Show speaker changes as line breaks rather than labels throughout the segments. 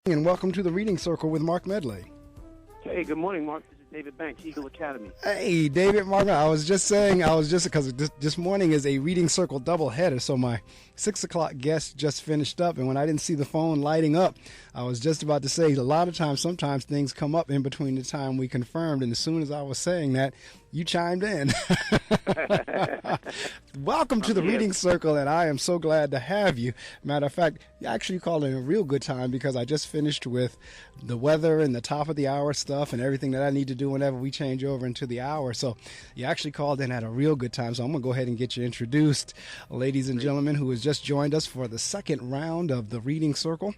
And welcome to the Reading Circle with Marc Medley.
Hey, good morning, Mark. This is David Banks, Eagle Academy.
Hey, David, Marc, because this morning is a Reading Circle doubleheader, so my 6 o'clock guest just finished up, and when I didn't see the phone lighting up, I was just about to say a lot of times, sometimes things come up in between the time we confirmed, and as soon as I was saying that, you chimed in. Welcome to the Reading Circle, and I am so glad to have you. Matter of fact, you actually called in a real good time because I just finished with the weather and the top of the hour stuff and everything that I need to do whenever we change over into the hour. So you actually called in at a real good time. So I'm going to go ahead and get you introduced, ladies and gentlemen, who has just joined us for the second round of the Reading Circle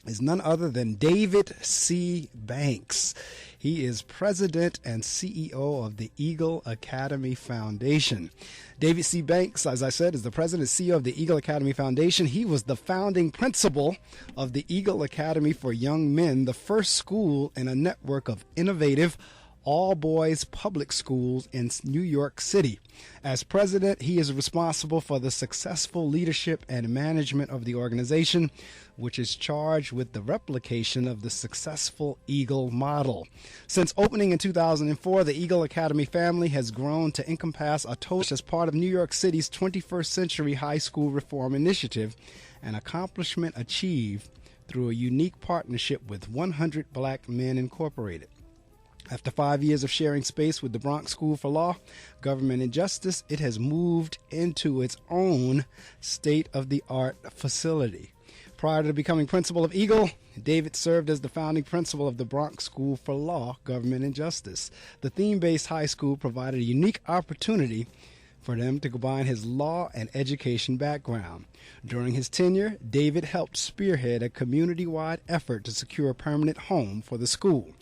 is none other than David C.Banks. He is president and CEO of the Eagle Academy Foundation. David C.Banks, as I said, is the president and CEO of the Eagle Academy Foundation. He was the founding principal of the Eagle Academy for Young Men, the first school in a network of innovative all-boys public schools in New York City. As president, he is responsible for the successful leadership and management of the organization, which is charged with the replication of the successful Eagle model. Since opening in 2004, the Eagle Academy family has grown to encompass a total as part of New York City's 21st Century High School Reform Initiative, an accomplishment achieved through a unique partnership with 100 Black Men Incorporated. After 5 years of sharing space with the Bronx School for Law, Government and Justice, it has moved into its own state-of-the-art facility. Prior to becoming principal of Eagle, David served as the founding principal of the Bronx School for Law, Government and Justice. The theme-based high school provided a unique opportunity for them to combine his law and education background. During his tenure, David helped spearhead a community-wide effort to secure a permanent home for the school.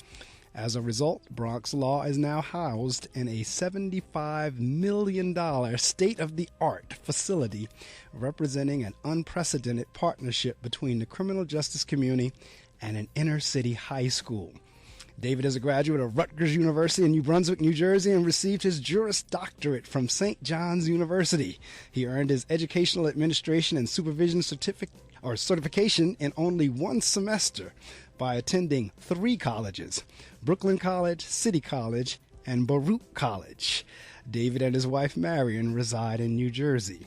As a result, Bronx Law is now housed in a $75 million state-of-the-art facility representing an unprecedented partnership between the criminal justice community and an inner-city high school. David is a graduate of Rutgers University in New Brunswick, New Jersey, and received his Juris Doctorate from St. John's University. He earned his Educational Administration and Supervision certification in only one semester by attending 3 colleges: Brooklyn College, City College, and Baruch College. David and his wife Marion reside in New Jersey.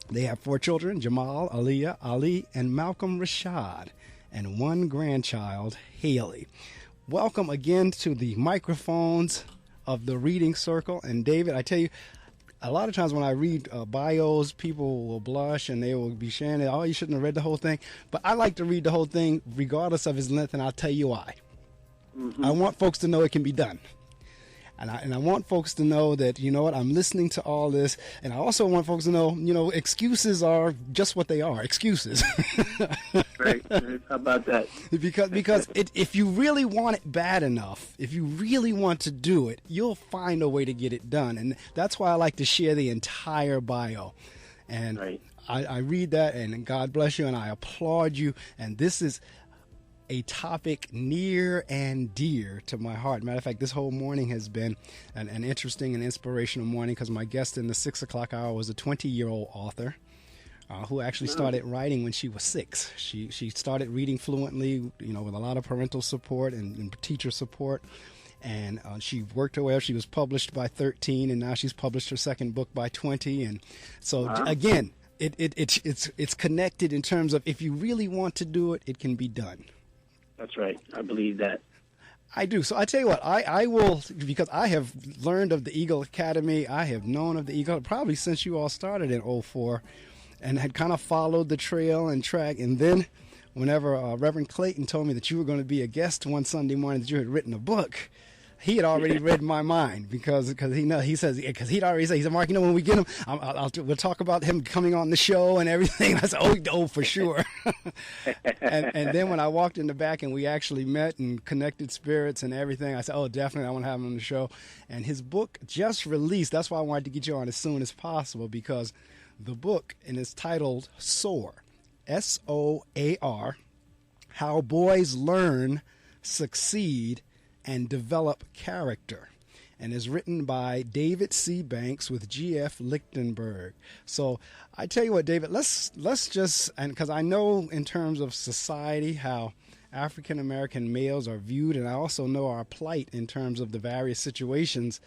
They have 4 children: Jamal, Aliyah, Ali, and Malcolm Rashad, and 1 grandchild, Haley. Welcome again to the microphones of the Reading Circle. And David, I tell you, a lot of times when I read bios, people will blush and they will be sharing it. Oh, you shouldn't have read the whole thing. But I like to read the whole thing regardless of its length, and I'll tell you why. I want folks to know it can be done. And I want folks to know that, you know what, I'm listening to all this. And I also want folks to know, excuses are just what they are, excuses.
Right. How about that?
Because if you really want it bad enough, if you really want to do it, you'll find a way to get it done. And that's why I like to share the entire bio. And
right.
I read that, and God bless you, and I applaud you. And this is a topic near and dear to my heart. Matter of fact, this whole morning has been an interesting and inspirational morning because my guest in the 6 o'clock hour was a 20-year-old author who actually started writing when she was 6. She started reading fluently, with a lot of parental support and teacher support. And she worked her way up. She was published by 13, and now she's published her second book by 20. And so, again, it's connected in terms of if you really want to do it, it can be done.
That's right. I believe that.
I do. So I tell you what, I will, because I have learned of the Eagle Academy. I have known of the Eagle probably since you all started in '04 and had kind of followed the trail and track. And then whenever Reverend Clayton told me that you were going to be a guest one Sunday morning, that you had written a book, he had already read my mind because he'd already said, he said, Mark, when we get him, we'll talk about him coming on the show and everything. I said, oh, for sure. and then when I walked in the back and we actually met and connected spirits and everything, I said, oh, definitely, I want to have him on the show. And his book just released. That's why I wanted to get you on as soon as possible, because the book, and it's titled SOAR, SOAR, How Boys Learn, Succeed, and Develop Character, and is written by David C.Banks with G.F. Lichtenberg. So I tell you what, David, let's just, and because I know in terms of society how African American males are viewed, and I also know our plight in terms of the various situations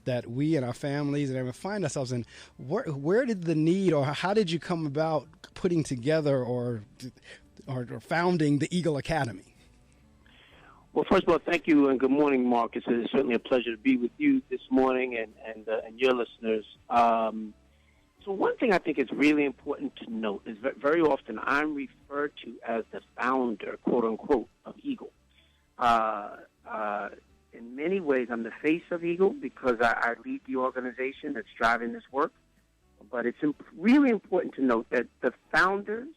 that we and our families and everyone find ourselves in. Where did the need, or how did you come about putting together or founding the Eagle Academy?
Well, first of all, thank you and good morning, Mark. It's certainly a pleasure to be with you this morning and your listeners. So one thing I think is really important to note is that very often I'm referred to as the founder, quote unquote, of Eagle. In many ways, I'm the face of Eagle because I lead the organization that's driving this work. But it's really important to note that the founders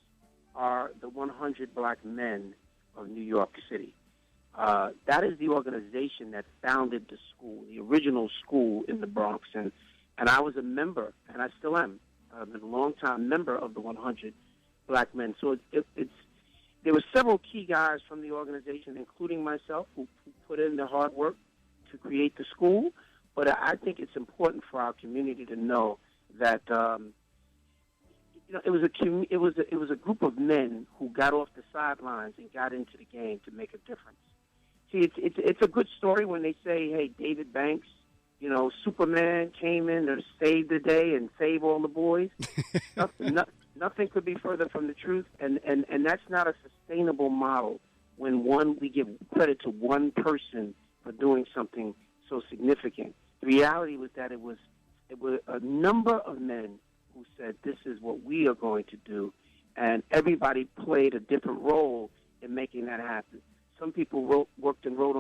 are the 100 Black men of New York City. That is the organization that founded the school, the original school in the Bronx. And I was a member, and I still am. I've been a long-time member of the 100 Black men. So there were several key guys from the organization, including myself, who put in the hard work to create the school. But I think it's important for our community to know that it was a group of men who got off the sidelines and got into the game to make a difference. See, it's a good story when they say, "Hey, David Banks, Superman came in to save the day and save all the boys." Nothing could be further from the truth, and that's not a sustainable model when we give credit to one person for doing something so significant. The reality was that it was a number of men who said, "This is what we are going to do," and everybody played a different role in making that happen. Some people worked to write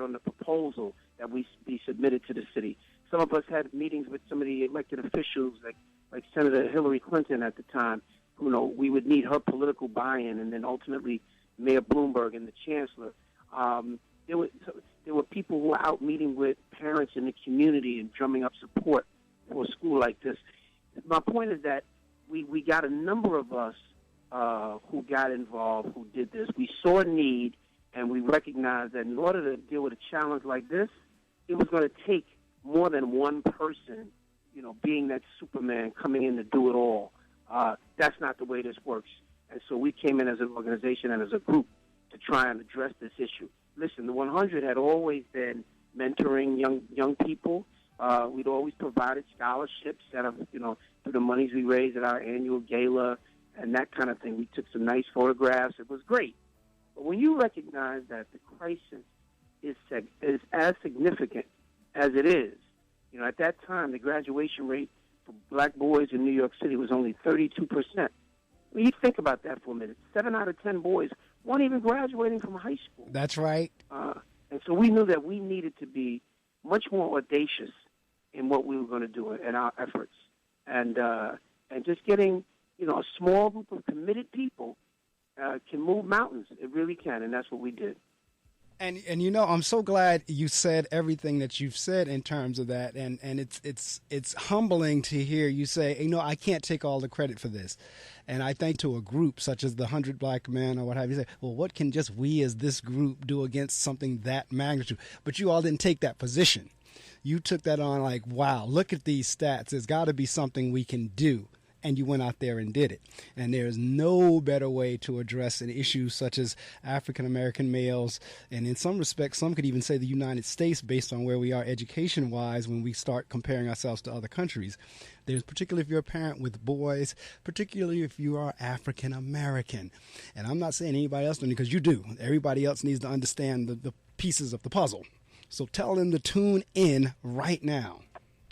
on the proposal that we be submitted to the city. Some of us had meetings with some of the elected officials, like Senator Hillary Clinton at the time. We would need her political buy-in, and then ultimately Mayor Bloomberg and the Chancellor. There were people who were out meeting with parents in the community and drumming up support for a school like this. My point is that we got a number of us who got involved, who did this. We saw a need, and we recognized that in order to deal with a challenge like this, it was going to take more than one person, being that Superman coming in to do it all. That's not the way this works. And so we came in as an organization and as a group to try and address this issue. Listen, the 100 had always been mentoring young people. We'd always provided scholarships through the monies we raised at our annual gala and that kind of thing. We took some nice photographs. It was great. But when you recognize that the crisis is as significant as it is, at that time the graduation rate for Black boys in New York City was only 32%. When you think about that for a minute, 7 out of 10 boys weren't even graduating from high school.
That's right.
And so we knew that we needed to be much more audacious in what we were going to do in our efforts. And just getting, a small group of committed people can move mountains. It really can, and that's what we did.
And I'm so glad you said everything that you've said in terms of that, and it's humbling to hear you say, I can't take all the credit for this. And I think to a group such as the 100 Black men or what have you, say, well, what can just we as this group do against something that magnitude? But you all didn't take that position. You took that on like, wow, look at these stats. There's got to be something we can do. And you went out there and did it. And there's no better way to address an issue such as African-American males, and in some respects, some could even say the United States, based on where we are education-wise when we start comparing ourselves to other countries. There's particularly if you're a parent with boys, particularly if you are African-American. And I'm not saying anybody else doing it, because you do. Everybody else needs to understand the pieces of the puzzle. So tell them to tune in right now.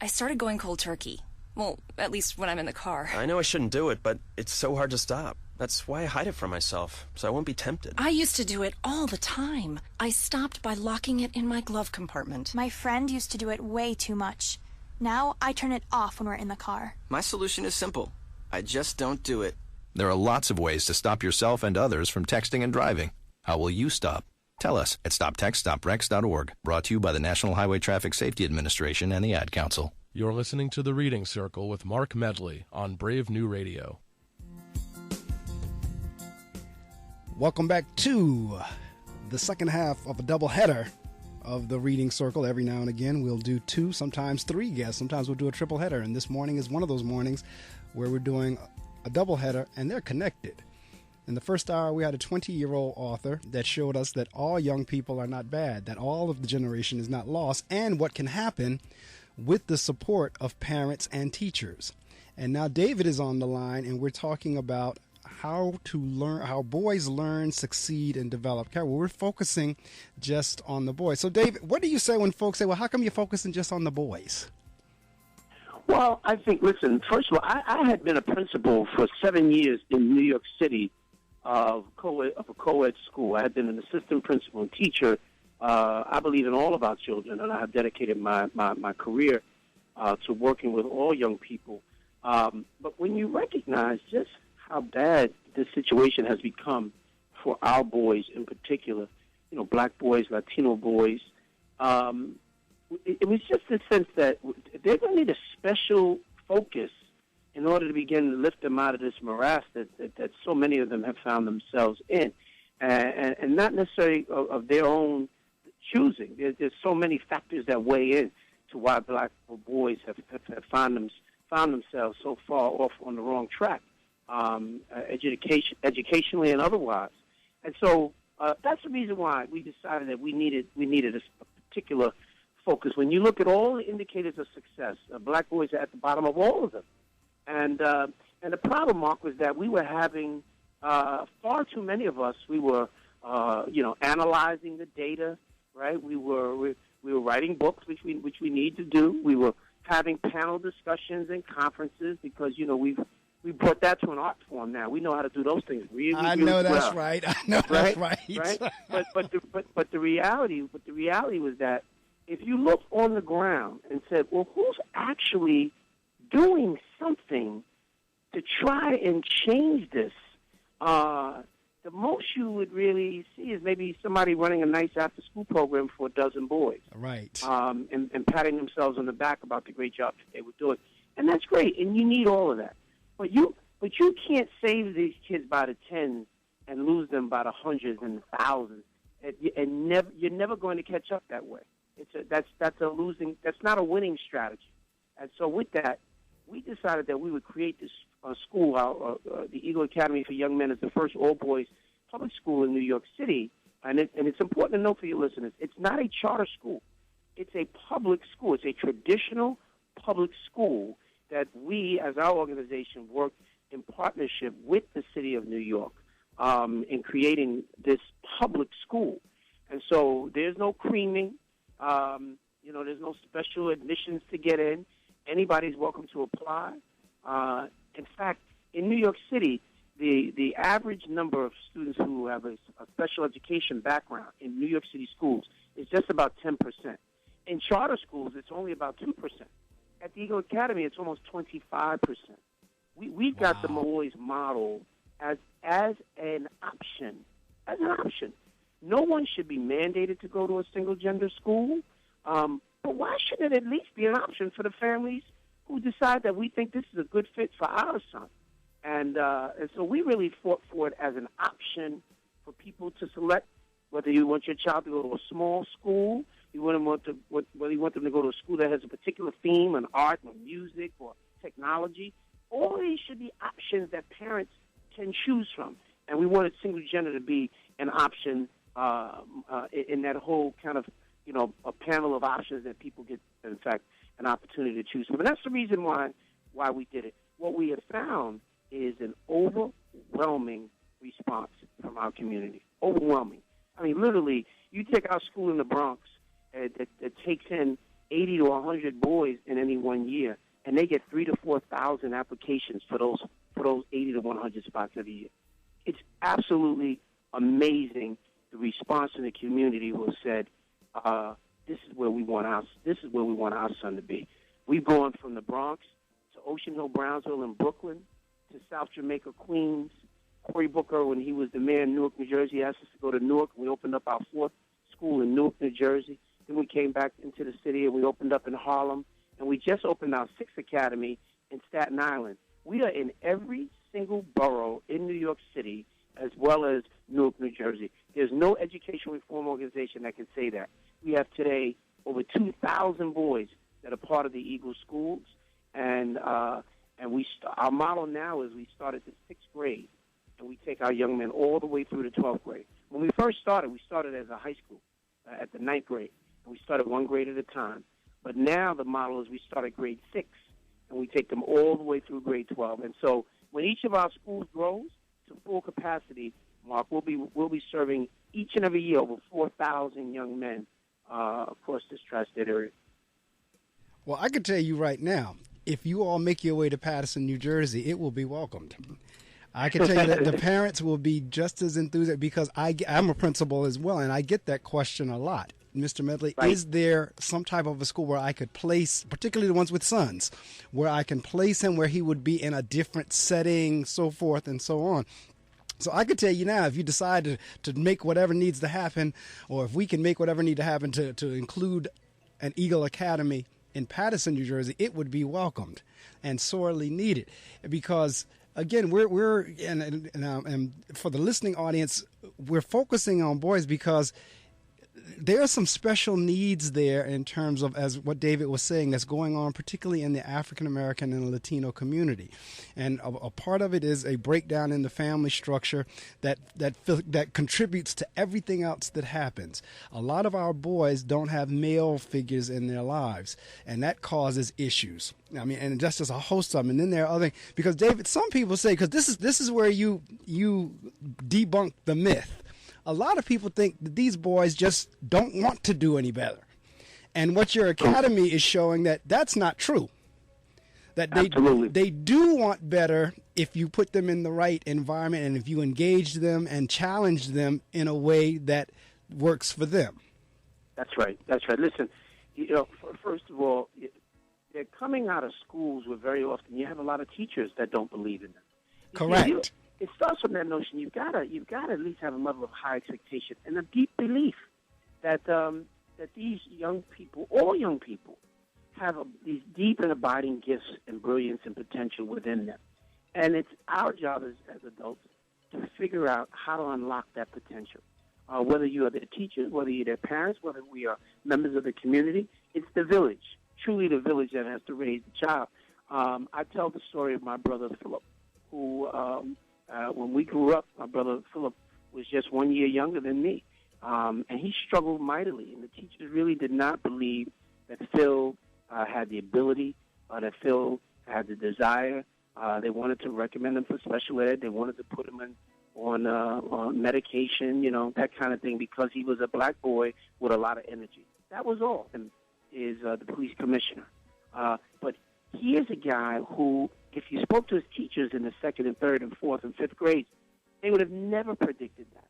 I started going cold turkey. Well, at least when I'm in the car.
I know I shouldn't do it, but it's so hard to stop. That's why I hide it from myself, so I won't be tempted.
I used to do it all the time. I stopped by locking it in my glove compartment.
My friend used to do it way too much. Now I turn it off when we're in the car.
My solution is simple. I just don't do it.
There are lots of ways to stop yourself and others from texting and driving. How will you stop? Tell us at stoptextstoprex.org. Brought to you by the National Highway Traffic Safety Administration and the Ad Council.
You're listening to The Reading Circle with Marc Medley on Brave New Radio.
Welcome back to the second half of a doubleheader of The Reading Circle. Every now and again, we'll do 2, sometimes 3 guests. Sometimes we'll do a triple header. And this morning is one of those mornings where we're doing a doubleheader, and they're connected. In the first hour, we had a 20-year-old author that showed us that all young people are not bad, that all of the generation is not lost, and what can happen with the support of parents and teachers. And now David is on the line, and we're talking about how boys learn, succeed, and develop. Carol, we're focusing just on the boys. So, David, what do you say when folks say, well, how come you're focusing just on the boys?
Well, I think, listen, first of all, I had been a principal for 7 years in New York City of a co-ed school. I had been an assistant principal and teacher. I believe in all of our children, and I have dedicated my career to working with all young people. But when you recognize just how bad this situation has become for our boys in particular, black boys, Latino boys, it was just a sense that they're going to need a special focus in order to begin to lift them out of this morass that so many of them have found themselves in, and not necessarily of their own choosing. There's so many factors that weigh in to why black boys have found themselves so far off on the wrong track, educationally and otherwise. And so that's the reason why we decided that we needed a particular focus. When you look at all the indicators of success, black boys are at the bottom of all of them. And the problem, Mark, was that we were having far too many of us. We were, analyzing the data, right? We were writing books, which we need to do. We were having panel discussions and conferences because we brought that to an art form now. We know how to do those things really,
I
really
know that's
well.
right. I know that's right.
Right. But the reality was that if you look on the ground and said, well, who's actually doing something to try and change this, the most you would really see is maybe somebody running a nice after-school program for a dozen boys.
Right.
And patting themselves on the back about the great job that they were doing. And that's great, and you need all of that. But you can't save these kids by the tens and lose them by the hundreds and thousands. You're never going to catch up that way. That's not a winning strategy. And so with that, we decided that we would create this school, the Eagle Academy for Young Men is the first all-boys public school in New York City. And it's important to note for your listeners, it's not a charter school. It's a public school. It's a traditional public school that we, as our organization, worked in partnership with the city of New York in creating this public school. And so there's no creaming. There's no special admissions to get in. Anybody's welcome to apply. In fact, in New York City, the average number of students who have a special education background in New York City schools is just about 10%. In charter schools, it's only about 2%. At the Eagle Academy, it's almost 25%. We've got the boys model as an option. As an option. No one should be mandated to go to a single-gender school, but why shouldn't it at least be an option for the families who decide that we think this is a good fit for our son? And so we really fought for it as an option for people to select whether you want your child to go to a small school, whether you want them to go to a school that has a particular theme, an art or music or technology. All of these should be options that parents can choose from. And we wanted single gender to be an option in that whole kind of, a panel of options that people get, in fact, an opportunity to choose from. And that's the reason why we did it. What we have found is an overwhelming response from our community. Overwhelming. I mean, literally, you take our school in the Bronx that takes in 80 to 100 boys in any 1 year, and they get 3,000 to 4,000 applications for those 80 to 100 spots every year. It's absolutely amazing the response in the community who said, "This is where we want our son to be." We've gone from the Bronx to Ocean Hill, Brownsville, and Brooklyn to South Jamaica, Queens. Cory Booker, when he was the mayor in Newark, New Jersey, asked us to go to Newark. We opened up our 4th school in Newark, New Jersey. Then we came back into the city and we opened up in Harlem. And we just opened our 6th academy in Staten Island. We are in every single borough in New York City as well as Newark, New Jersey. There's no education reform organization that can say that. We have today over 2,000 boys that are part of the Eagle schools. And our model now is we start at the 6th grade. and we take our young men all the way through the 12th grade. When we first started, we started as a high school at the 9th grade, and we started one grade at a time. But now the model is we start at grade 6, and we take them all the way through grade 12. And so when each of our schools grows to full capacity, Mark, we'll be serving each and every year over 4,000 young men across this tri-state area.
Well, I can tell you right now, if you all make your way to Paterson, New Jersey, it will be welcomed. I can tell you that the parents will be just as enthusiastic, because I'm a principal as well, and I get that question a lot. Mr. Medley,
right.
Is there some type of a school where I could place, particularly the ones with sons, where I can place him where he would be in a different setting, so forth and so on? So I could tell you now, if you decide to make whatever needs to happen, or if we can make whatever need to happen to include an Eagle Academy in Paterson, New Jersey, it would be welcomed and sorely needed. Because again, we're and for the listening audience, we're focusing on boys because there are some special needs there in terms of, as what David was saying, that's going on, particularly in the African American and Latino community. And a part of it is a breakdown in the family structure that contributes to everything else that happens. A lot of our boys don't have male figures in their lives, and that causes issues. I mean, and that's just a host of them. And then there are other, because David, some people say, because this is where you debunk the myth. A lot of people think that these boys just don't want to do any better. And what your academy is showing that that's not true. That they do want better if you put them in the right environment and if you engage them and challenge them in a way that works for them.
That's right. That's right. Listen, first of all, they're coming out of schools where very often you have a lot of teachers that don't believe in them.
Correct.
It starts from that notion. You've got to at least have a level of high expectation and a deep belief that these young people, all young people, have these deep and abiding gifts and brilliance and potential within them. And it's our job as adults to figure out how to unlock that potential. Whether you are their teachers, whether you're their parents, whether we are members of the community, it's the village, truly the village that has to raise the child. I tell the story of my brother Philip, who when we grew up, my brother Philip was just 1 year younger than me, and he struggled mightily. And the teachers really did not believe that Phil had the ability, that Phil had the desire. They wanted to recommend him for special ed. They wanted to put him on medication, that kind of thing, because he was a black boy with a lot of energy. That was all. And is the police commissioner. But he is a guy who, if you spoke to his teachers in the 2nd and 3rd and 4th and 5th grades, they would have never predicted that,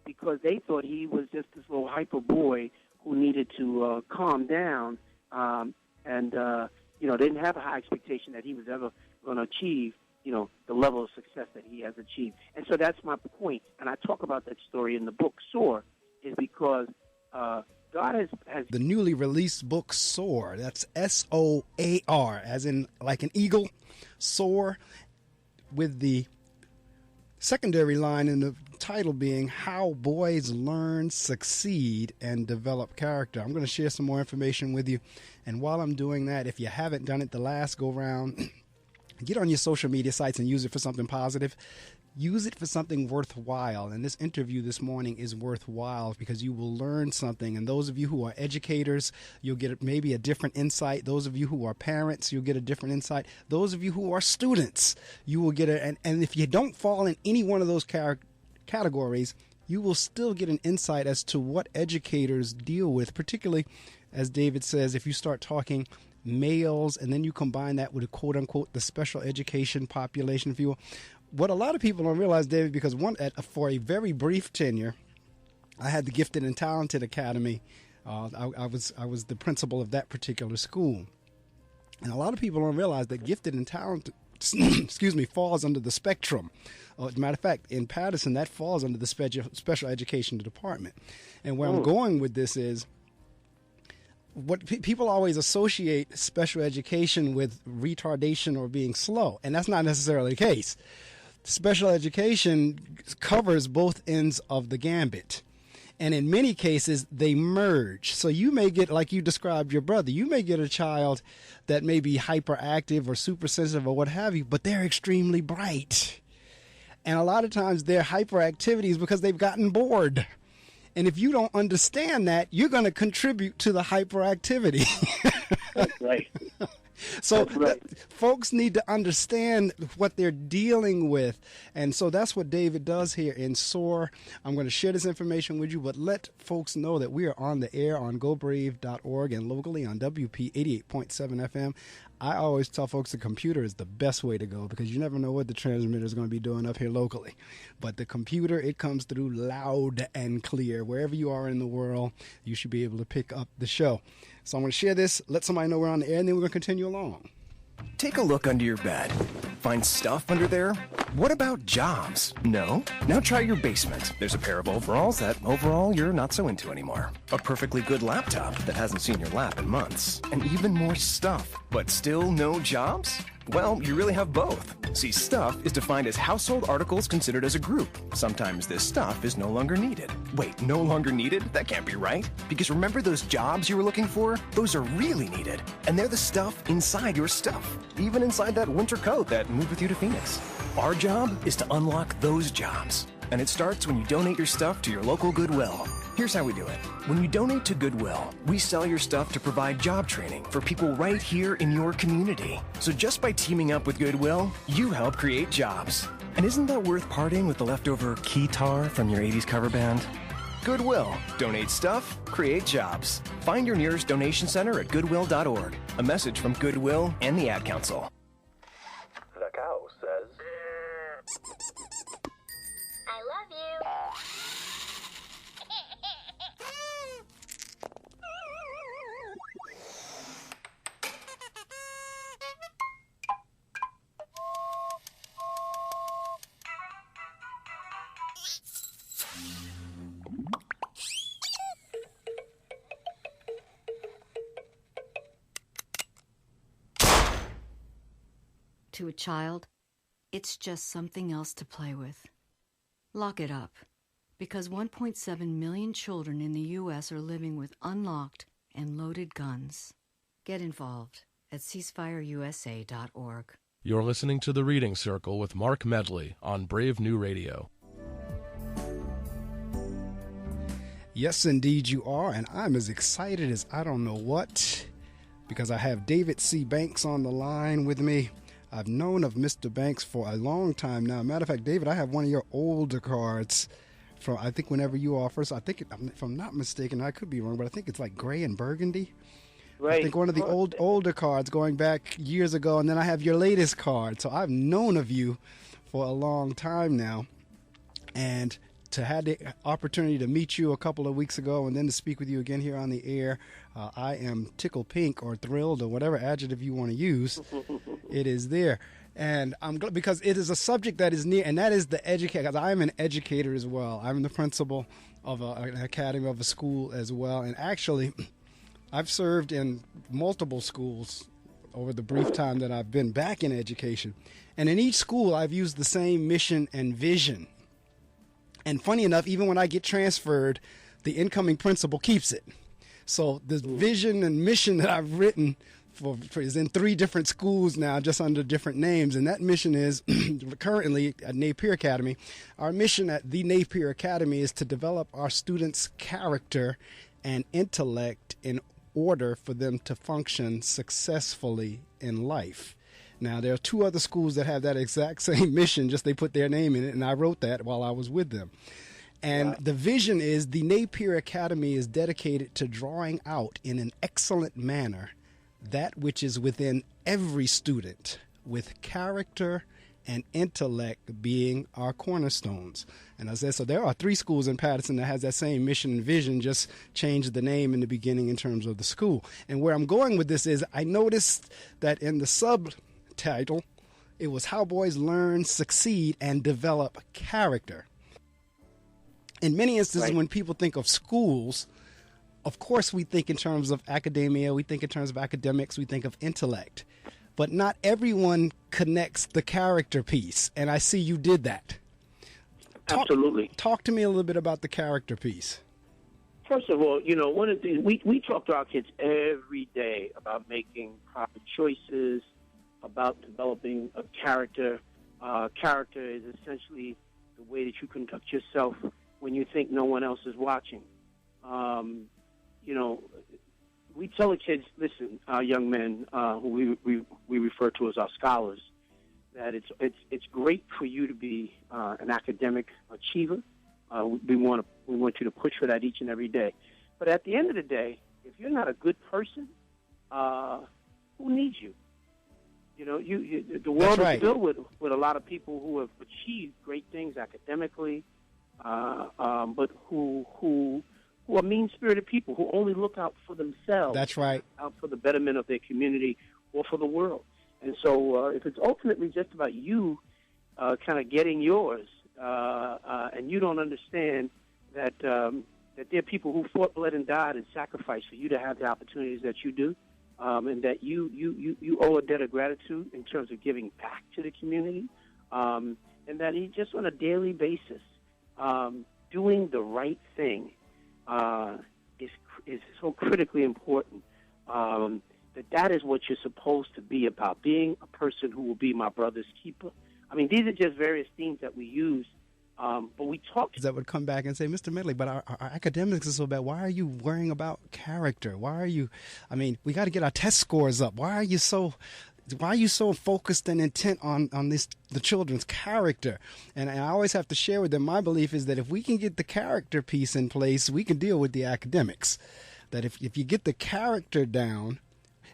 because they thought he was just this little hyper boy who needed to calm down, and didn't have a high expectation that he was ever going to achieve, the level of success that he has achieved. And so that's my point. And I talk about that story in the book Soar, is because God has
the newly released book Soar. That's SOAR, as in like an eagle, soar, with the secondary line in the title being How Boys Learn, Succeed, and Develop Character. I'm going to share some more information with you. And while I'm doing that, if you haven't done it the last go round, get on your social media sites and use it for something positive. Use it for something worthwhile. And this interview this morning is worthwhile because you will learn something. And those of you who are educators, you'll get maybe a different insight. Those of you who are parents, you'll get a different insight. Those of you who are students, you will get and if you don't fall in any one of those categories, you will still get an insight as to what educators deal with, particularly, as David says, if you start talking males and then you combine that with a quote unquote the special education population, if you will. What a lot of people don't realize, David, because for a very brief tenure, I had the Gifted and Talented Academy. I was the principal of that particular school, and a lot of people don't realize that Gifted and Talented, falls under the spectrum. As a matter of fact, in Paterson, that falls under the special education department. And where I'm going with this is, what people always associate special education with retardation or being slow, and that's not necessarily the case. Special education covers both ends of the gambit. And in many cases, they merge. So you may get, like you described your brother, you may get a child that may be hyperactive or super sensitive or what have you, but they're extremely bright. And a lot of times their hyperactivity is because they've gotten bored. And if you don't understand that, you're going to contribute to the hyperactivity.
That's right.
So
That's right.
folks need to understand what they're dealing with. And so that's what David does here in SOAR. I'm going to share this information with you, but let folks know that we are on the air on gobrave.org and locally on WP 88.7 FM. I always tell folks the computer is the best way to go because you never know what the transmitter is going to be doing up here locally. But the computer, it comes through loud and clear. Wherever you are in the world, you should be able to pick up the show. So I'm going to share this, let somebody know we're on the air, and then we're going to continue along.
Take a look under your bed. Find stuff under there? What about jobs? No? Now try your basement. There's a pair of overalls that overall you're not so into anymore. A perfectly good laptop that hasn't seen your lap in months. And even more stuff. But still no jobs? Well, you really have both. See, stuff is defined as household articles considered as a group. Sometimes this stuff is no longer needed. Wait, no longer needed? That can't be right. Because remember those jobs you were looking for? Those are really needed. And they're the stuff inside your stuff. Even inside that winter coat that moved with you to Phoenix. Our job is to unlock those jobs. And it starts when you donate your stuff to your local Goodwill. Here's how we do it. When you donate to Goodwill, we sell your stuff to provide job training for people right here in your community. So just by teaming up with Goodwill, you help create jobs. And isn't that worth parting with the leftover keytar from your 80s cover band? Goodwill. Donate stuff, create jobs. Find your nearest donation center at goodwill.org. A message from Goodwill and the Ad Council.
The cow says,
I love you.
To a child, it's just something else to play with. Lock it up, because 1.7 million children in the U.S. are living with unlocked and loaded guns. Get involved at ceasefireusa.org.
You're listening to The Reading Circle with Marc Medley on Brave New Radio.
Yes, indeed you are, and I'm as excited as I don't know what, because I have David C.Banks on the line with me. I've known of Mr. Banks for a long time now. Matter of fact, David, I have one of your older cards from, I think, whenever you are first. I think, if I'm not mistaken, I could be wrong, but I think it's like gray and burgundy. Right. I think one of the older cards going back years ago, and then I have your latest card. So I've known of you for a long time now. And to have the opportunity to meet you a couple of weeks ago and then to speak with you again here on the air, I am tickled pink or thrilled or whatever adjective you want to use. It is there. And I'm glad because it is a subject that is near, and that is the educator. Because I'm an educator as well. I'm the principal of an academy of a school as well. And actually, I've served in multiple schools over the brief time that I've been back in education. And in each school, I've used the same mission and vision. And funny enough, even when I get transferred, the incoming principal keeps it. So the vision and mission that I've written for is in 3 different schools now, just under different names. And that mission is currently at Napier Academy. Our mission at the Napier Academy is to develop our students' character and intellect in order for them to function successfully in life. Now, there are 2 other schools that have that exact same mission, just they put their name in it, and I wrote that while I was with them. And the vision is the Napier Academy is dedicated to drawing out in an excellent manner that which is within every student, with character and intellect being our cornerstones. And I said, so there are 3 schools in Patterson that has that same mission and vision, just changed the name in the beginning in terms of the school. And where I'm going with this is I noticed that in the subtitle, it was How Boys Learn, Succeed, and Develop Character. In many instances, when people think of schools, of course we think in terms of academia, we think in terms of academics, we think of intellect. But not everyone connects the character piece, and I see you did that.
Absolutely.
Talk to me a little bit about the character piece.
First of all, one of the things we talk to our kids every day about making proper choices, about developing a character. Character is essentially the way that you conduct yourself when you think no one else is watching. We tell the kids, listen, our young men, who we refer to as our scholars, that it's great for you to be an academic achiever. We want you to push for that each and every day. But at the end of the day, if you're not a good person, who needs you? The world is filled with a lot of people who have achieved great things academically, but who are mean-spirited people who only look out for themselves.
That's right.
Out for the betterment of their community or for the world. And so if it's ultimately just about you kind of getting yours, and you don't understand that there are people who fought, bled, and died and sacrificed for you to have the opportunities that you do, and that you owe a debt of gratitude in terms of giving back to the community, and that you just on a daily basis doing the right thing is so critically important. That is what you're supposed to be about, being a person who will be my brother's keeper. I mean, these are just various themes that we use, but we talk.
That would come back and say, Mr. Medley, but our academics are so bad. Why are you worrying about character? Why are you, we got to get our test scores up. Why are you so focused and intent on the children's character? And I always have to share with them, my belief is that if we can get the character piece in place, we can deal with the academics. That if you get the character down.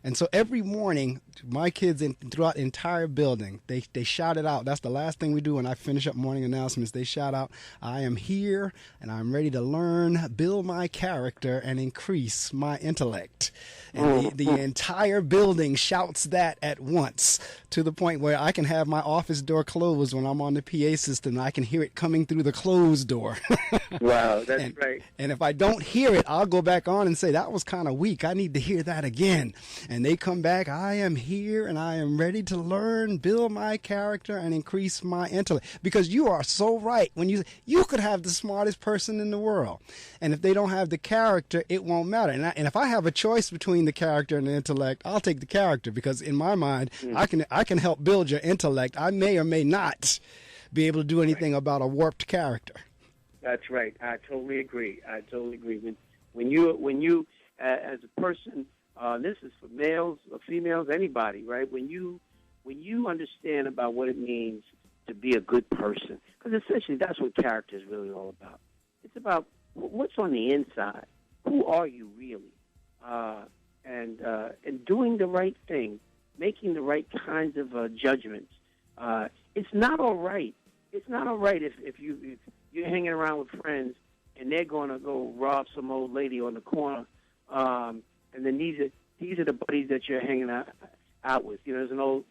And so every morning, my kids throughout the entire building, they shout it out. That's the last thing we do when I finish up morning announcements. They shout out, I am here and I'm ready to learn, build my character, and increase my intellect. And the entire building shouts that at once, to the point where I can have my office door closed when I'm on the PA system. And I can hear it coming through the closed door.
Wow, that's right.
And if I don't hear it, I'll go back on and say, that was kind of weak. I need to hear that again. And they come back, I am here and I am ready to learn, build my character, and increase my intellect. Because you are so right. When you could have the smartest person in the world, and if they don't have the character, it won't matter. And if I have a choice between the character and the intellect, I'll take the character, because in my mind, I can help build your intellect. I may or may not be able to do anything about a warped character.
That's right. I totally agree. When you as a person, this is for males or females, anybody, right? When you understand about what it means to be a good person, because essentially that's what character is really all about. It's about what's on the inside. Who are you really? And doing the right thing, making the right kinds of judgments. It's not all right. It's not all right if you're hanging around with friends and they're going to go rob some old lady on the corner, and then these are the buddies that you're hanging out with. There's an old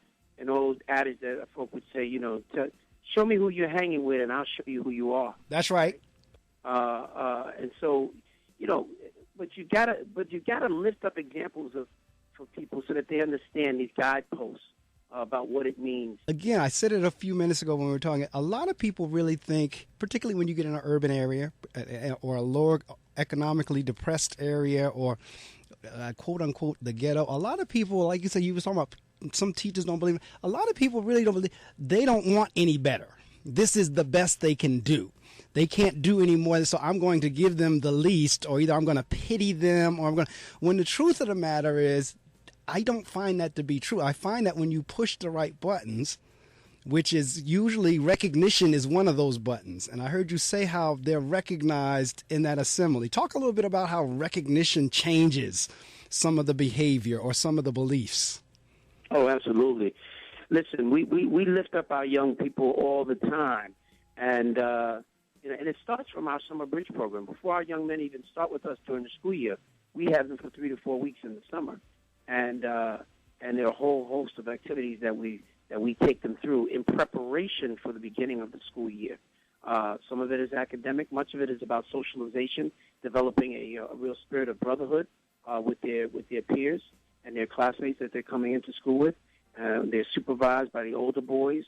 adage that folk would say, show me who you're hanging with, and I'll show you who you are.
That's right.
And so, but you gotta lift up examples for people so that they understand these guideposts about what it means.
Again, I said it a few minutes ago when we were talking. A lot of people really think, particularly when you get in an urban area or a lower economically depressed area or quote unquote the ghetto, a lot of people, like you said, you were talking about some teachers don't believe. A lot of people really don't believe. They don't want any better. This is the best they can do. They can't do any more, so I'm going to give them the least, or either I'm going to pity them, or when the truth of the matter is, I don't find that to be true. I find that when you push the right buttons, which is usually recognition is one of those buttons. And I heard you say how they're recognized in that assembly. Talk a little bit about how recognition changes some of the behavior or some of the beliefs.
Oh, absolutely. Listen, we lift up our young people all the time. And, and it starts from our summer bridge program. Before our young men even start with us during the school year, we have them for 3 to 4 weeks in the summer. And there are a whole host of activities that we take them through in preparation for the beginning of the school year. Some of it is academic. Much of it is about socialization, developing a real spirit of brotherhood with their peers and their classmates that they're coming into school with. They're supervised by the older boys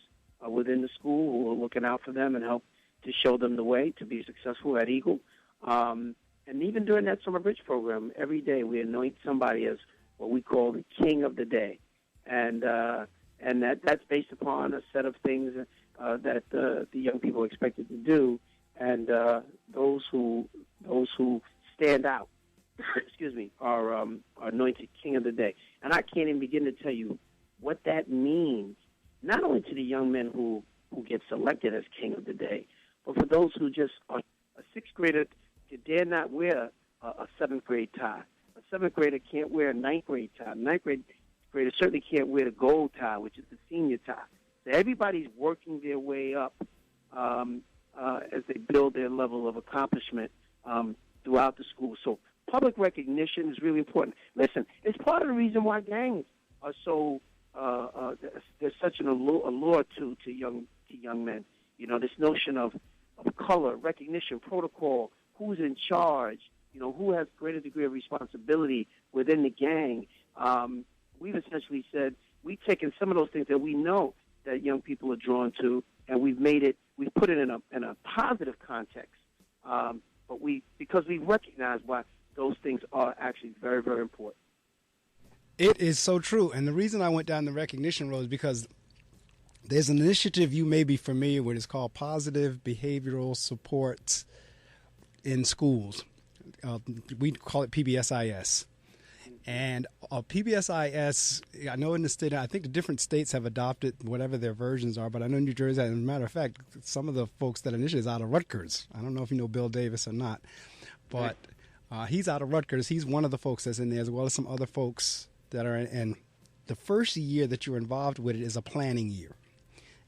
within the school who are looking out for them and help to show them the way to be successful at Eagle. And even during that summer bridge program, every day we anoint somebody as what we call the king of the day. And and that's based upon a set of things that the young people are expected to do, and those who stand out, excuse me, are anointed king of the day. And I can't even begin to tell you what that means, not only to the young men who get selected as king of the day, but for those who just are a sixth grader dare not wear a seventh grade tie. A seventh grader can't wear a ninth grade tie. Ninth grader certainly can't wear the gold tie, which is the senior tie. So everybody's working their way up as they build their level of accomplishment throughout the school. So public recognition is really important. Listen, it's part of the reason why gangs are so there's such an allure to young men. You know, this notion of color, recognition, protocol, who's in charge, you know, who has greater degree of responsibility within the gang. We've essentially said we've taken some of those things that we know that young people are drawn to, and we've put it in a positive context. But because we recognize why those things are actually very, very important.
It is so true. And the reason I went down the recognition road is because there's an initiative you may be familiar with. It's called Positive Behavioral Support in Schools. We call it PBSIS. And PBSIS, I know in the state, I think the different states have adopted whatever their versions are, but I know New Jersey, as a matter of fact, some of the folks that initiated is out of Rutgers. I don't know if you know Bill Davis or not, but he's out of Rutgers. He's one of the folks that's in there, as well as some other folks that are in. And the first year that you're involved with it is a planning year.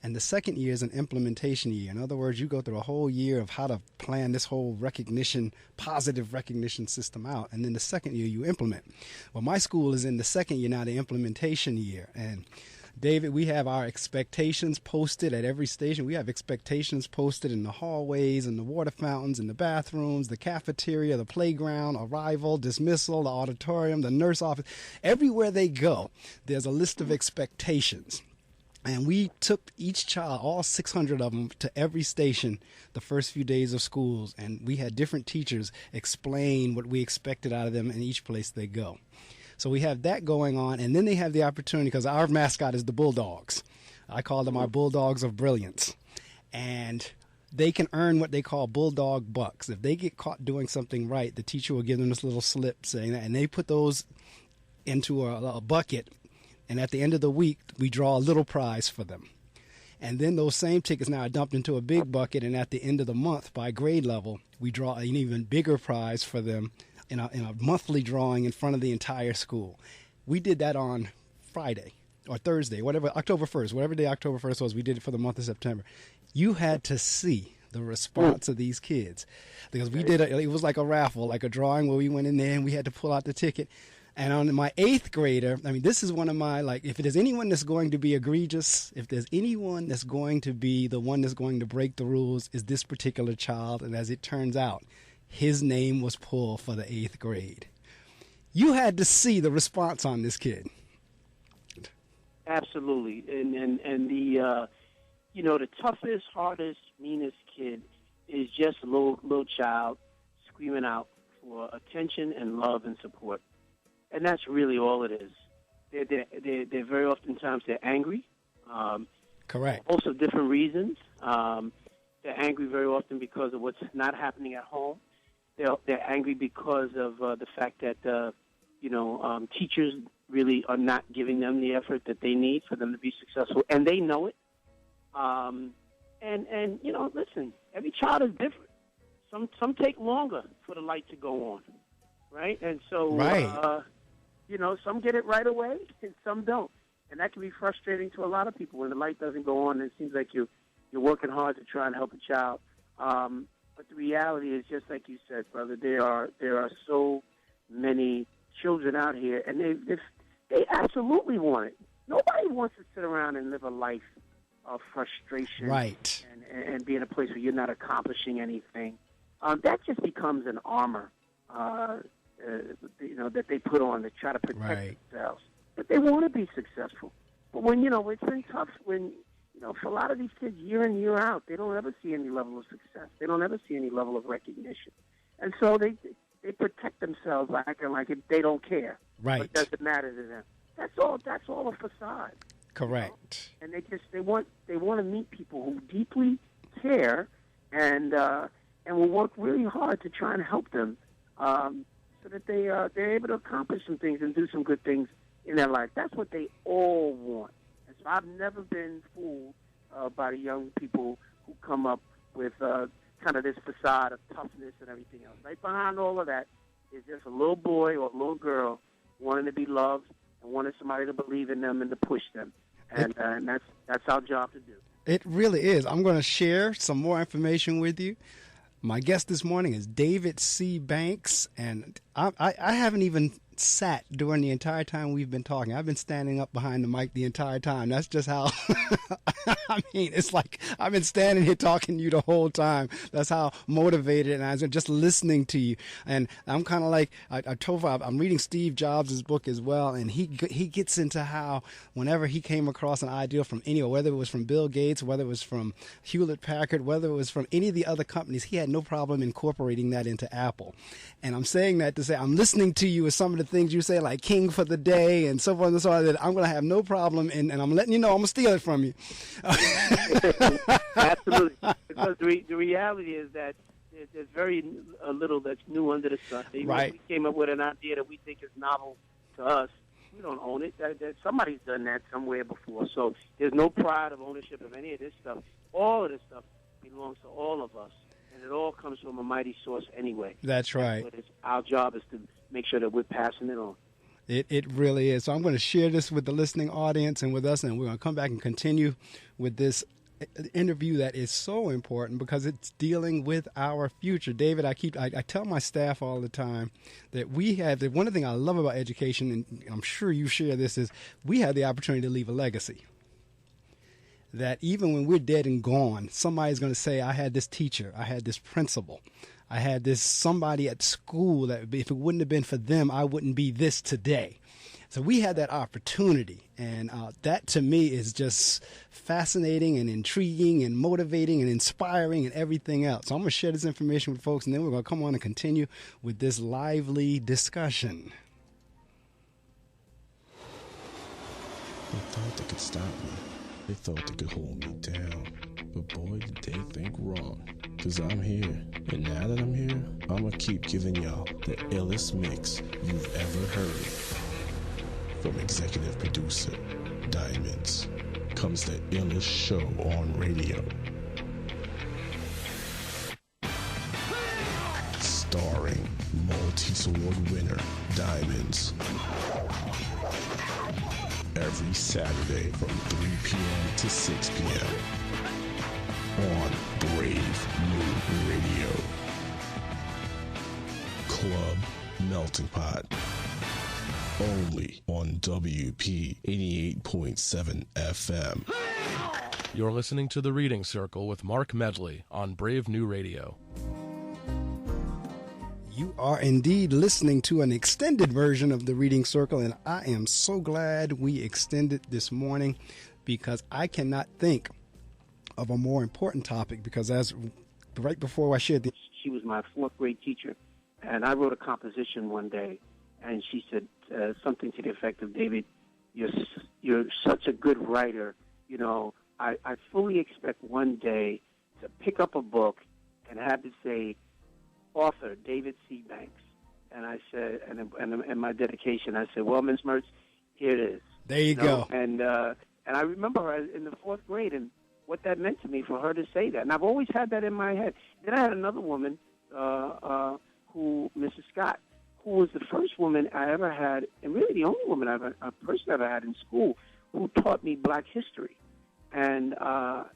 And the second year is an implementation year. In other words, you go through a whole year of how to plan this whole recognition, positive recognition system out. And then the second year you implement. Well, my school is in the second year now, the implementation year. And David, we have our expectations posted at every station. We have expectations posted in the hallways and the water fountains and the bathrooms, the cafeteria, the playground, arrival, dismissal, the auditorium, the nurse office. Everywhere they go, there's a list of expectations. And we took each child, all 600 of them, to every station the first few days of schools. And we had different teachers explain what we expected out of them in each place they go. So we have that going on. And then they have the opportunity, because our mascot is the Bulldogs. I call them our Bulldogs of Brilliance. And they can earn what they call Bulldog bucks. If they get caught doing something right, the teacher will give them this little slip saying that. And they put those into a bucket. And at the end of the week, we draw a little prize for them. And then those same tickets now are dumped into a big bucket. And at the end of the month, by grade level, we draw an even bigger prize for them in a monthly drawing in front of the entire school. We did that on Friday or Thursday, whatever, October 1st, whatever day October 1st was, we did it for the month of September. You had to see the response of these kids, because we did it was like a raffle, like a drawing where we went in there and we had to pull out the ticket. And on my eighth grader, I mean, this is one of my, like, if there's anyone that's going to be egregious, if there's anyone that's going to be the one that's going to break the rules, is this particular child. And as it turns out, his name was pulled for the eighth grade. You had to see the response on this kid.
Absolutely. And the, the toughest, hardest, meanest kid is just a little child screaming out for attention and love and support. And that's really all it is. They're very oftentimes they're angry.
Correct.
Also different reasons. They're angry very often because of what's not happening at home. They're angry because of the fact that teachers really are not giving them the effort that they need for them to be successful, and they know it. Listen, every child is different. Some take longer for the light to go on, right? And so, some get it right away, and some don't, and that can be frustrating to a lot of people when the light doesn't go on. And it seems like you're working hard to try and help a child, but the reality is, just like you said, brother, there are so many children out here, and they absolutely want it. Nobody wants to sit around and live a life of frustration,
right,
and be in a place where you're not accomplishing anything. That just becomes an armor, that they put on to try to protect themselves. But they want to be successful. But when it's been tough. When for a lot of these kids, year in, year out, they don't ever see any level of success. They don't ever see any level of recognition, and so they protect themselves by acting like they don't care.
Right.
It doesn't matter to them. That's all a facade.
Correct.
You know? And they want to meet people who deeply care and will work really hard to try and help them, so that they're able to accomplish some things and do some good things in their life. That's what they all want. And so I've never been fooled by the young people who come up with kind of this facade of toughness and everything else. Right behind all of that is just a little boy or a little girl wanting to be loved and wanting somebody to believe in them and to push them. And that's our job to do.
It really is. I'm going to share some more information with you. My guest this morning is David C.Banks, and I haven't even sat during the entire time we've been talking. I've been standing up behind the mic the entire time. That's just how, I mean, it's like I've been standing here talking to you the whole time. That's how motivated, and I was just listening to you. And I'm kind of like, I told Rob, I'm reading Steve Jobs' book as well, and he gets into how whenever he came across an idea from anywhere, whether it was from Bill Gates, whether it was from Hewlett-Packard, whether it was from any of the other companies, he had no problem incorporating that into Apple. And I'm saying that to say I'm listening to you with some of the things you say, like king for the day and so forth and so on, that I'm going to have no problem in, and I'm letting you know I'm going to steal it from you.
Absolutely. Because the reality is that there's very little that's new under the sun. Even
right.
If we came up with an idea that we think is novel to us, we don't own it. Somebody's done that somewhere before. So there's no pride of ownership of any of this stuff. All of this stuff belongs to all of us. And it all comes from a mighty source anyway.
That's right.
But our job is to make sure that we're passing it on.
It really is. So I'm going to share this with the listening audience and with us, and we're going to come back and continue with this interview that is so important because it's dealing with our future. David, I tell my staff all the time that one of the things I love about education, and I'm sure you share this, is we have the opportunity to leave a legacy. That even when we're dead and gone, somebody's going to say, I had this teacher, I had this principal, I had this somebody at school that if it wouldn't have been for them, I wouldn't be this today. So we had that opportunity, and that to me is just fascinating and intriguing and motivating and inspiring and everything else. So I'm going to share this information with folks, and then we're going to come on and continue with this lively discussion.
They thought they could stop me. They thought they could hold me down. But boy, did they think wrong. Cause I'm here. And now that I'm here, I'ma keep giving y'all the illest mix you've ever heard. From executive producer Diamonds comes the illest show on radio. Starring Maltese Award winner Diamonds. Every Saturday from 3 p.m. to 6 p.m. on Brave New Radio. Club Melting Pot. Only on WP 88.7 FM.
You're listening to The Reading Circle with Marc Medley on Brave New Radio.
You are indeed listening to an extended version of the Reading Circle, and I am so glad we extended this morning because I cannot think of a more important topic, because as right before I shared this.
She was my fourth grade teacher, and I wrote a composition one day, and she said something to the effect of, David, you're such a good writer. You know, I fully expect one day to pick up a book and have it say, author David C.Banks. And I said, and my dedication, I said, well, Ms. Mertz, here it is.
There you go.
And I remember her in the fourth grade and what that meant to me for her to say that. And I've always had that in my head. Then I had another woman, Mrs. Scott, who was the first woman I ever had, and really the only woman a person I ever had in school who taught me Black history. And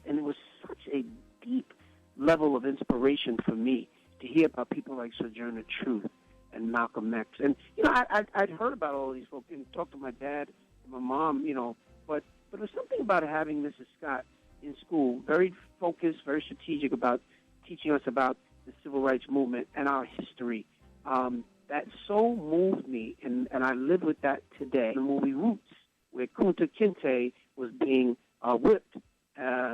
it was such a deep level of inspiration for me to hear about people like Sojourner Truth and Malcolm X. And, you know, I'd heard about all these folks and talked to my dad and my mom, you know, but there was something about having Mrs. Scott in school, very focused, very strategic about teaching us about the civil rights movement and our history. That so moved me, and I live with that today. The movie Roots, where Kunta Kinte was being whipped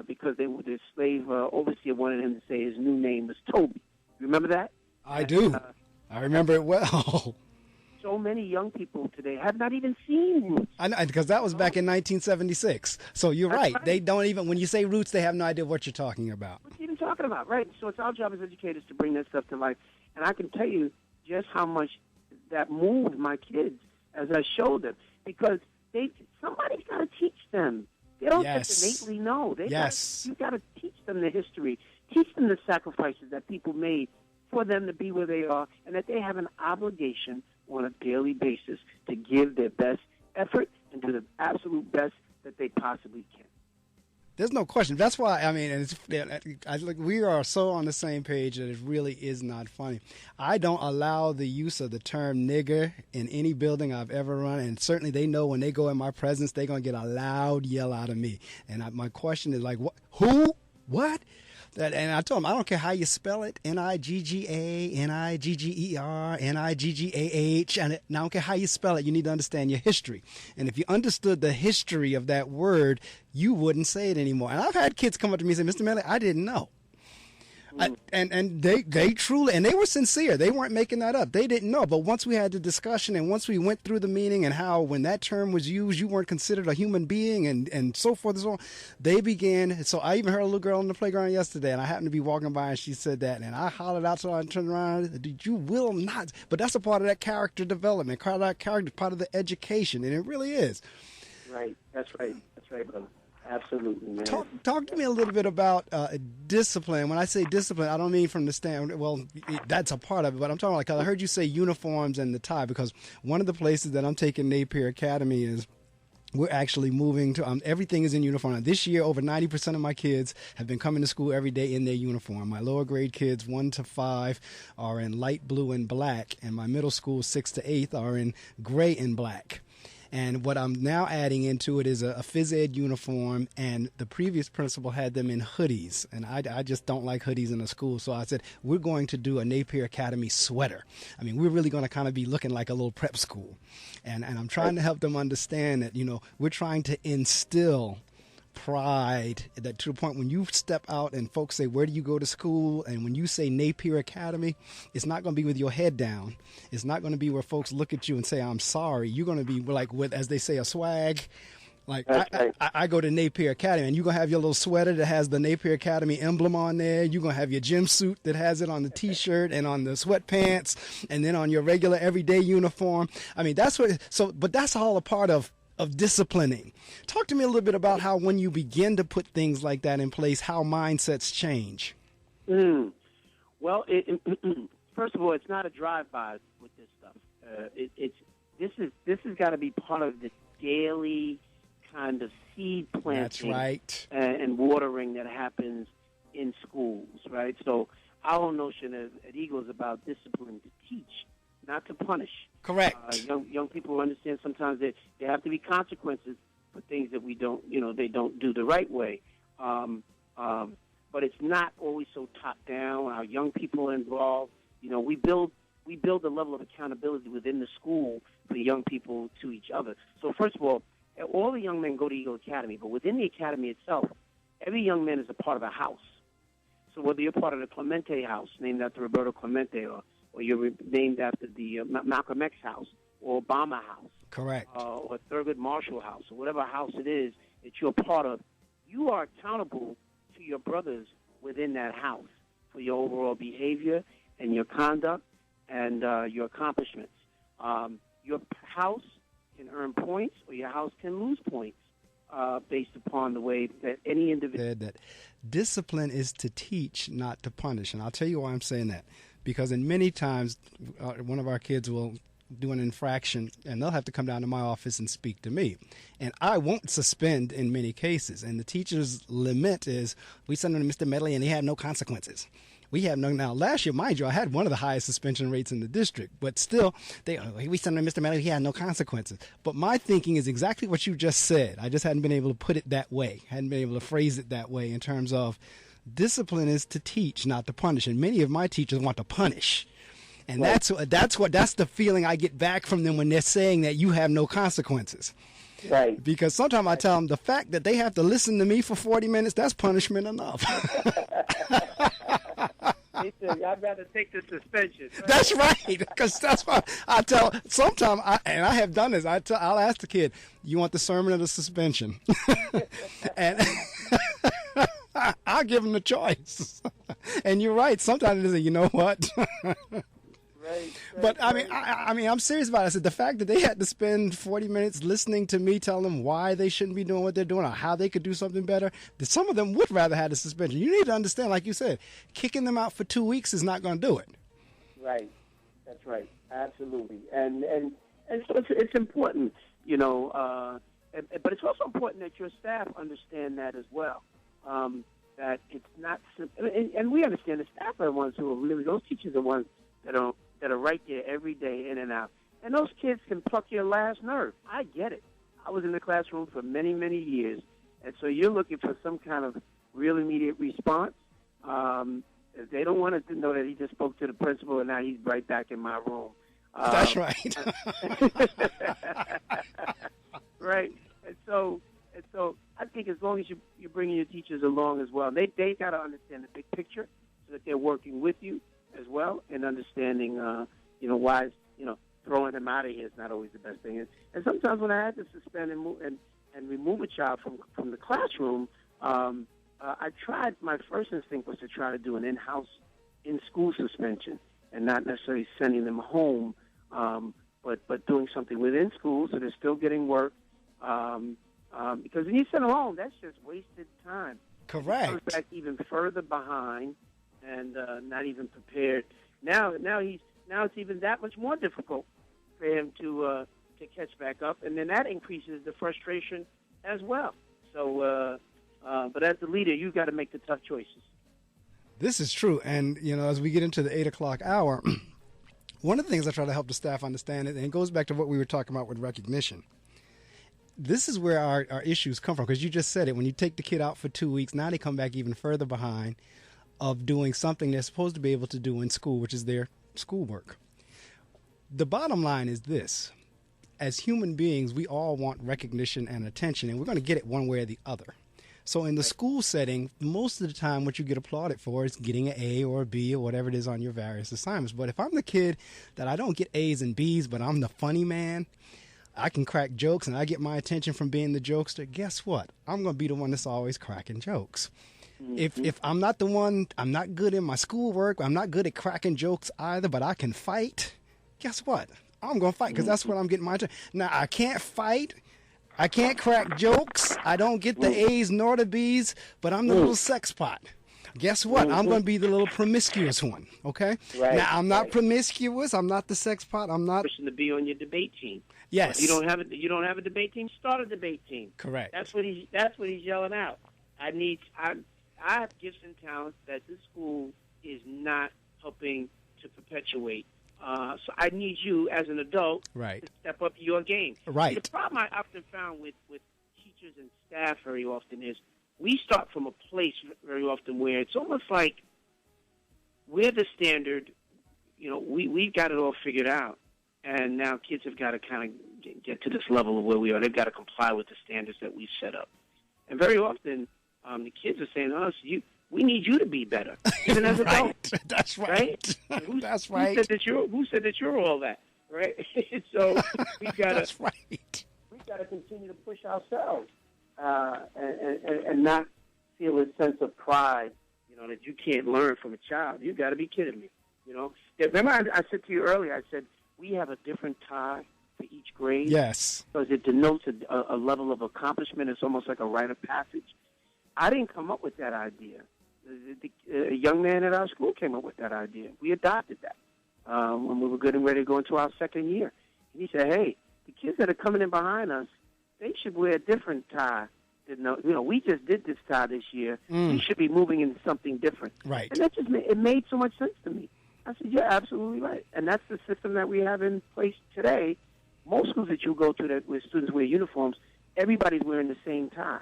because the slave overseer wanted him to say his new name was Toby. Remember that?
I do. I remember it well.
so many young people today have not even seen Roots.
I know, because that was back in 1976. So you're right. They don't even, when you say Roots, they have no idea what you're talking about.
What are you even talking about, right? So it's our job as educators to bring that stuff to life. And I can tell you just how much that moved my kids as I showed them. Because somebody's got to teach them. They don't just innately know. You've got to teach them the history, teach them the sacrifices that people made for them to be where they are, and that they have an obligation on a daily basis to give their best effort and do the absolute best that they possibly can.
There's no question. That's why, I mean, we are so on the same page that it really is not funny. I don't allow the use of the term nigger in any building I've ever run, and certainly they know when they go in my presence, they're going to get a loud yell out of me. And my question is like, what? Who? What? And I told them, I don't care how you spell it, Nigga, Nigger, Niggah, and I don't care how you spell it, you need to understand your history. And if you understood the history of that word, you wouldn't say it anymore. And I've had kids come up to me and say, Mr. Medley, I didn't know. And they truly, and they were sincere. They weren't making that up. They didn't know. But once we had the discussion and once we went through the meaning and how when that term was used, you weren't considered a human being and so forth and so on, they began. So I even heard a little girl on the playground yesterday, and I happened to be walking by and she said that. And I hollered out, so I turned around, you will not. But that's a part of that character development, part of that character, part of the education. And it really is.
Right. That's right. That's right, brother. Absolutely, man.
Talk to me a little bit about discipline. When I say discipline, I don't mean from the stand. Well, that's a part of it, but I'm talking like I heard you say uniforms and the tie, because one of the places that I'm taking Napier Academy is we're actually moving to everything is in uniform. Now, this year, over 90% of my kids have been coming to school every day in their uniform. My lower grade kids, 1 to 5, are in light blue and black, and my middle school, 6 to 8, are in gray and black. And what I'm now adding into it is a phys ed uniform, and the previous principal had them in hoodies, and I just don't like hoodies in a school. So I said, we're going to do a Napier Academy sweater. I mean, we're really going to kind of be looking like a little prep school. And I'm trying to help them understand that, we're trying to instill pride, that to the point when you step out and folks say, where do you go to school? And when you say Napier Academy, it's not going to be with your head down. It's not going to be where folks look at you and say, I'm sorry. You're going to be like with, as they say, a swag. Like I go to Napier Academy, and you're going to have your little sweater that has the Napier Academy emblem on there. You're going to have your gym suit that has it on the T-shirt and on the sweatpants, and then on your regular everyday uniform. I mean, that's what, but that's all a part of disciplining. Talk to me a little bit about how when you begin to put things like that in place, how mindsets change.
Well, first of all, it's not a drive-by with this stuff. This has got to be part of the daily kind of seed planting.
That's right.
And watering that happens in schools, right? So our whole notion at Eagle is about discipline to teach, not to punish.
Correct.
Young people understand sometimes that there have to be consequences for things that we don't, they don't do the right way. But it's not always so top down. Our young people are involved. We build a level of accountability within the school for young people to each other. So first of all the young men go to Eagle Academy, but within the academy itself, every young man is a part of a house. So whether you're part of the Clemente house, named after Roberto Clemente, or you're named after the Malcolm X house, or Obama house.
Correct.
Or Thurgood Marshall house, or whatever house it is that you're part of, you are accountable to your brothers within that house for your overall behavior and your conduct and your accomplishments. Your house can earn points, or your house can lose points based upon the way that any individual...
Said that discipline is to teach, not to punish. And I'll tell you why I'm saying that. Because in many times, one of our kids will do an infraction, and they'll have to come down to my office and speak to me. And I won't suspend in many cases. And the teacher's lament is, we sent him to Mr. Medley, and he had no consequences. We have no. Now, last year, mind you, I had one of the highest suspension rates in the district. But still, we sent him to Mr. Medley, he had no consequences. But my thinking is exactly what you just said. I just hadn't been able to put it that way. Hadn't been able to phrase it that way in terms of discipline is to teach, not to punish. And many of my teachers want to punish. And that's the feeling I get back from them when they're saying that you have no consequences.
Right.
Because sometimes I tell them the fact that they have to listen to me for 40 minutes, that's punishment enough.
They said, I'd rather take the suspension. Right?
That's right, because that's what I tell. Sometimes, and I have done this. I'll ask the kid, "You want the sermon or the suspension?" And I'll give them the choice. And you're right. Sometimes they say, "You know what?"
Right,
but I mean, I'm serious about it. I said the fact that they had to spend 40 minutes listening to me tell them why they shouldn't be doing what they're doing or how they could do something better, that some of them would rather have the suspension. You need to understand, like you said, kicking them out for 2 weeks is not going to do it.
Right. That's right. Absolutely. And so it's important, you know, but it's also important that your staff understand that as well. That it's not simple. And we understand the staff are the ones who are really, those teachers are the ones that are right there every day, in and out. And those kids can pluck your last nerve. I get it. I was in the classroom for many, many years. And so you're looking for some kind of real immediate response. If they don't want to know that he just spoke to the principal and now he's right back in my room.
That's right.
Right. And so I think as long as you're bringing your teachers along as well, they got to understand the big picture so that they're working with you as well, and understanding, why, throwing them out of here is not always the best thing. And sometimes when I had to suspend and remove a child from the classroom, I tried. My first instinct was to try to do an in-house, in-school suspension, and not necessarily sending them home, but doing something within school so they're still getting work. Because when you send them home, that's just wasted time.
Correct.
He comes back even further behind and not even prepared. Now it's even that much more difficult for him to catch back up, and then that increases the frustration as well. So, but as the leader, you've got to make the tough choices.
This is true, and as we get into the 8 o'clock hour, one of the things I try to help the staff understand it, and it goes back to what we were talking about with recognition. This is where our issues come from, because you just said it. When you take the kid out for 2 weeks, now they come back even further behind of doing something they're supposed to be able to do in school, which is their schoolwork. The bottom line is this. As human beings, we all want recognition and attention, and we're going to get it one way or the other. So in the school setting, most of the time what you get applauded for is getting an A or a B or whatever it is on your various assignments. But if I'm the kid that I don't get A's and B's, but I'm the funny man, I can crack jokes and I get my attention from being the jokester, guess what? I'm going to be the one that's always cracking jokes. Mm-hmm. If I'm not the one, I'm not good in my schoolwork, I'm not good at cracking jokes either, but I can fight, guess what? I'm going to fight because that's what I'm getting my attention. Now, I can't fight. I can't crack jokes. I don't get the A's nor the B's, but I'm the little sex pot. Guess what? I'm going to be the little promiscuous one, okay?
Right,
now, I'm not promiscuous. I'm not the sex pot. I'm not...
to be on your debate team.
Yes.
You don't have a debate team? Start a debate team.
Correct.
That's what he's yelling out. I have gifts and talents that this school is not helping to perpetuate. So I need you as an adult to step up your game.
Right.
The problem I often found with teachers and staff very often is we start from a place very often where it's almost like we're the standard. We've got it all figured out, and now kids have got to kind of get to this level of where we are. They've got to comply with the standards that we've set up. And very often the kids are saying to us, we need you to be better, even as adults.
That's right. That's right.
Who said that you're all that, right? So we've got
That's right.
We've got to continue to push ourselves and not feel a sense of pride, that you can't learn from a child. You've got to be kidding me, Remember I said to you earlier, I said we have a different tie for each grade.
Yes.
Because it denotes a level of accomplishment. It's almost like a rite of passage. I didn't come up with that idea. A young man at our school came up with that idea. We adopted that when we were getting ready to go into our second year. And he said, hey, the kids that are coming in behind us, they should wear a different tie. We just did this tie this year. We should be moving into something different.
Right.
And that it made so much sense to me. I said, you're absolutely right. And that's the system that we have in place today. Most schools that you go to where students wear uniforms, everybody's wearing the same tie.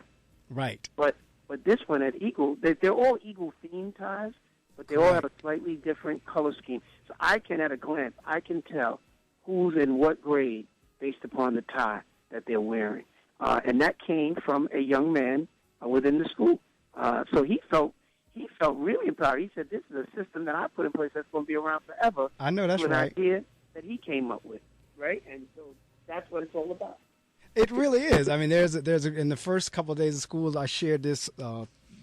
Right.
But this one at Eagle, they're all Eagle-themed ties, but they all have a slightly different color scheme. So I can, at a glance, I can tell who's in what grade based upon the tie that they're wearing. And that came from a young man within the school. So he felt he felt really empowered. He said, "This is a system that I put in place that's going to be around forever."
I know that's
an
right.
idea that he came up with, right? And so that's what it's all about.
It really is. I mean, in the first couple of days of school, I shared this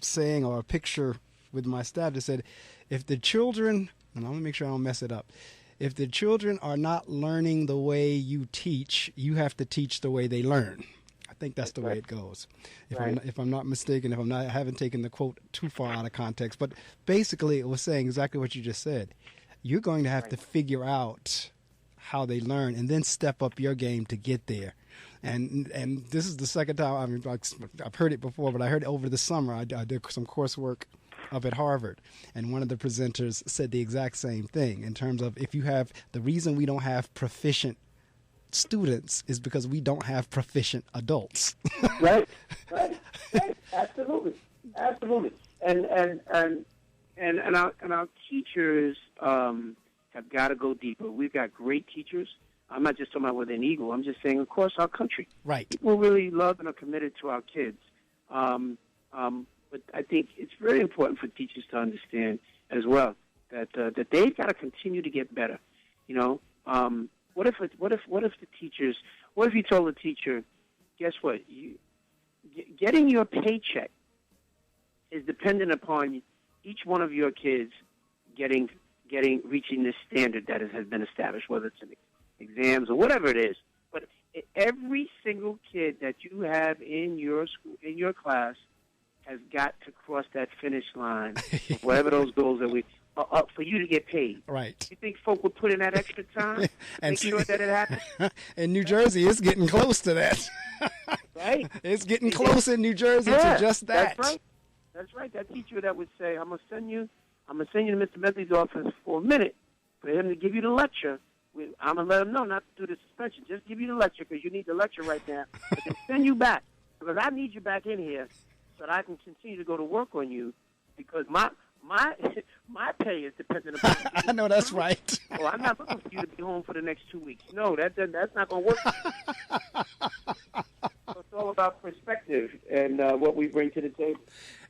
saying or a picture with my staff that said, if the children, and I'm going to make sure I don't mess it up, if the children are not learning the way you teach, you have to teach the way they learn. I think that's the way it goes. If I'm not mistaken, I haven't taken the quote too far out of context, but basically it was saying exactly what you just said. You're going to have to figure out how they learn and then step up your game to get there. And this is the second time, I mean, I've heard it before, but I heard it over the summer. I did some coursework up at Harvard, and one of the presenters said the exact same thing in terms of the reason we don't have proficient students is because we don't have proficient adults.
right, absolutely. And our teachers have got to go deeper. We've got great teachers. I'm not just talking about within Eagle. I'm just saying across our country.
Right.
People really love and are committed to our kids. But I think it's very important for teachers to understand as well that they've got to continue to get better. You know, what if you told the teacher, guess what? Getting your paycheck is dependent upon each one of your kids reaching this standard that has been established, whether it's in exams or whatever it is. But every single kid that you have in your school, in your class, has got to cross that finish line, whatever those goals that we are up for you to get paid.
Right.
You think folk would put in that extra time and make sure that it happens?
In New Jersey, it's getting close to that.
Right.
It's getting close in New Jersey to just that.
That's right. That teacher that would say, I'm gonna send you to Mr. Medley's office for a minute for him to give you the lecture. I'm going to let him know not to do the suspension. Just give you the lecture because you need the lecture right now. But then send you back because I need you back in here so that I can continue to go to work on you because my pay is dependent upon you.
I know that's right.
Well, I'm not looking for you to be home for the next 2 weeks. No, that's not going to work. So it's all about perspective and what we bring to the table.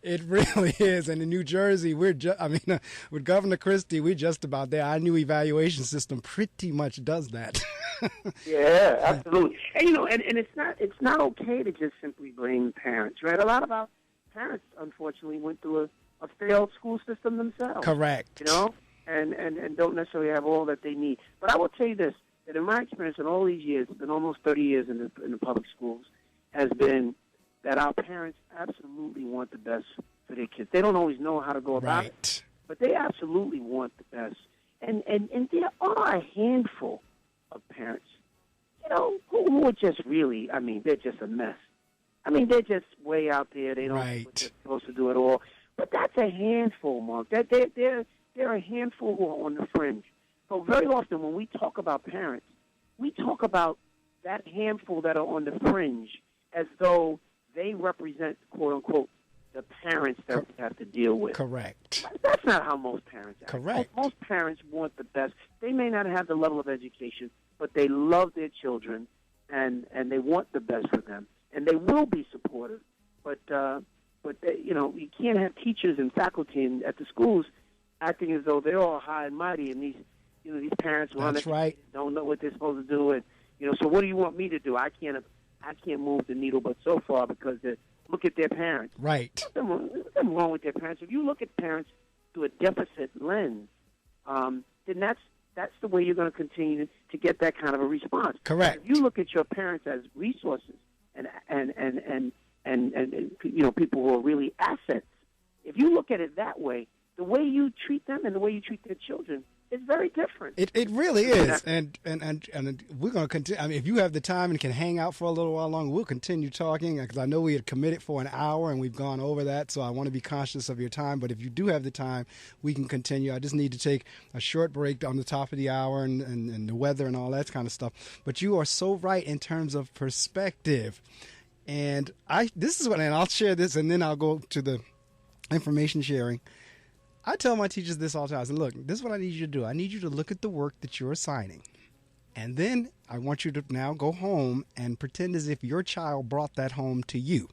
It really is. And in New Jersey, with Governor Christie, we're just about there. Our new evaluation system pretty much does that.
Yeah, absolutely. And and it's not okay to just simply blame parents, right? A lot of our parents, unfortunately, went through a failed school system themselves.
Correct.
And don't necessarily have all that they need. But I will tell you this, that in my experience in all these years, it's been almost 30 years in the public schools, has been that our parents absolutely want the best for their kids. They don't always know how to go about it, but they absolutely want the best. And there are a handful of parents, who are just really, they're just a mess. They're just way out there. They don't know what they're supposed to do at all. But that's a handful, Mark. They're a handful who are on the fringe. So very often when we talk about parents, we talk about that handful that are on the fringe as though they represent, quote unquote, the parents that we have to deal with.
Correct.
That's not how most parents act.
Correct.
Most parents want the best. They may not have the level of education, but they love their children, and they want the best for them, and they will be supportive. But they, you can't have teachers and faculty at the schools acting as though they're all high and mighty, and these parents don't know what they're supposed to do, and so what do you want me to do? I can't move the needle but so far because look at their parents.
Right.
There's nothing wrong with their parents. If you look at parents through a deficit lens, then that's the way you're going to continue to get that kind of a response.
Correct.
If you look at your parents as resources and people who are really assets, if you look at it that way, the way you treat them and the way you treat their children is very different.
It really is, and we're going to continue. If you have the time and can hang out for a little while longer, we'll continue talking because I know we had committed for an hour and we've gone over that. So I want to be conscious of your time. But if you do have the time, we can continue. I just need to take a short break on the top of the hour and the weather and all that kind of stuff. But you are so right in terms of perspective, and this is what, and I'll share this, and then I'll go to the information sharing. I tell my teachers this all the time. I say, look, this is what I need you to do. I need you to look at the work that you're assigning. And then I want you to now go home and pretend as if your child brought that home to you.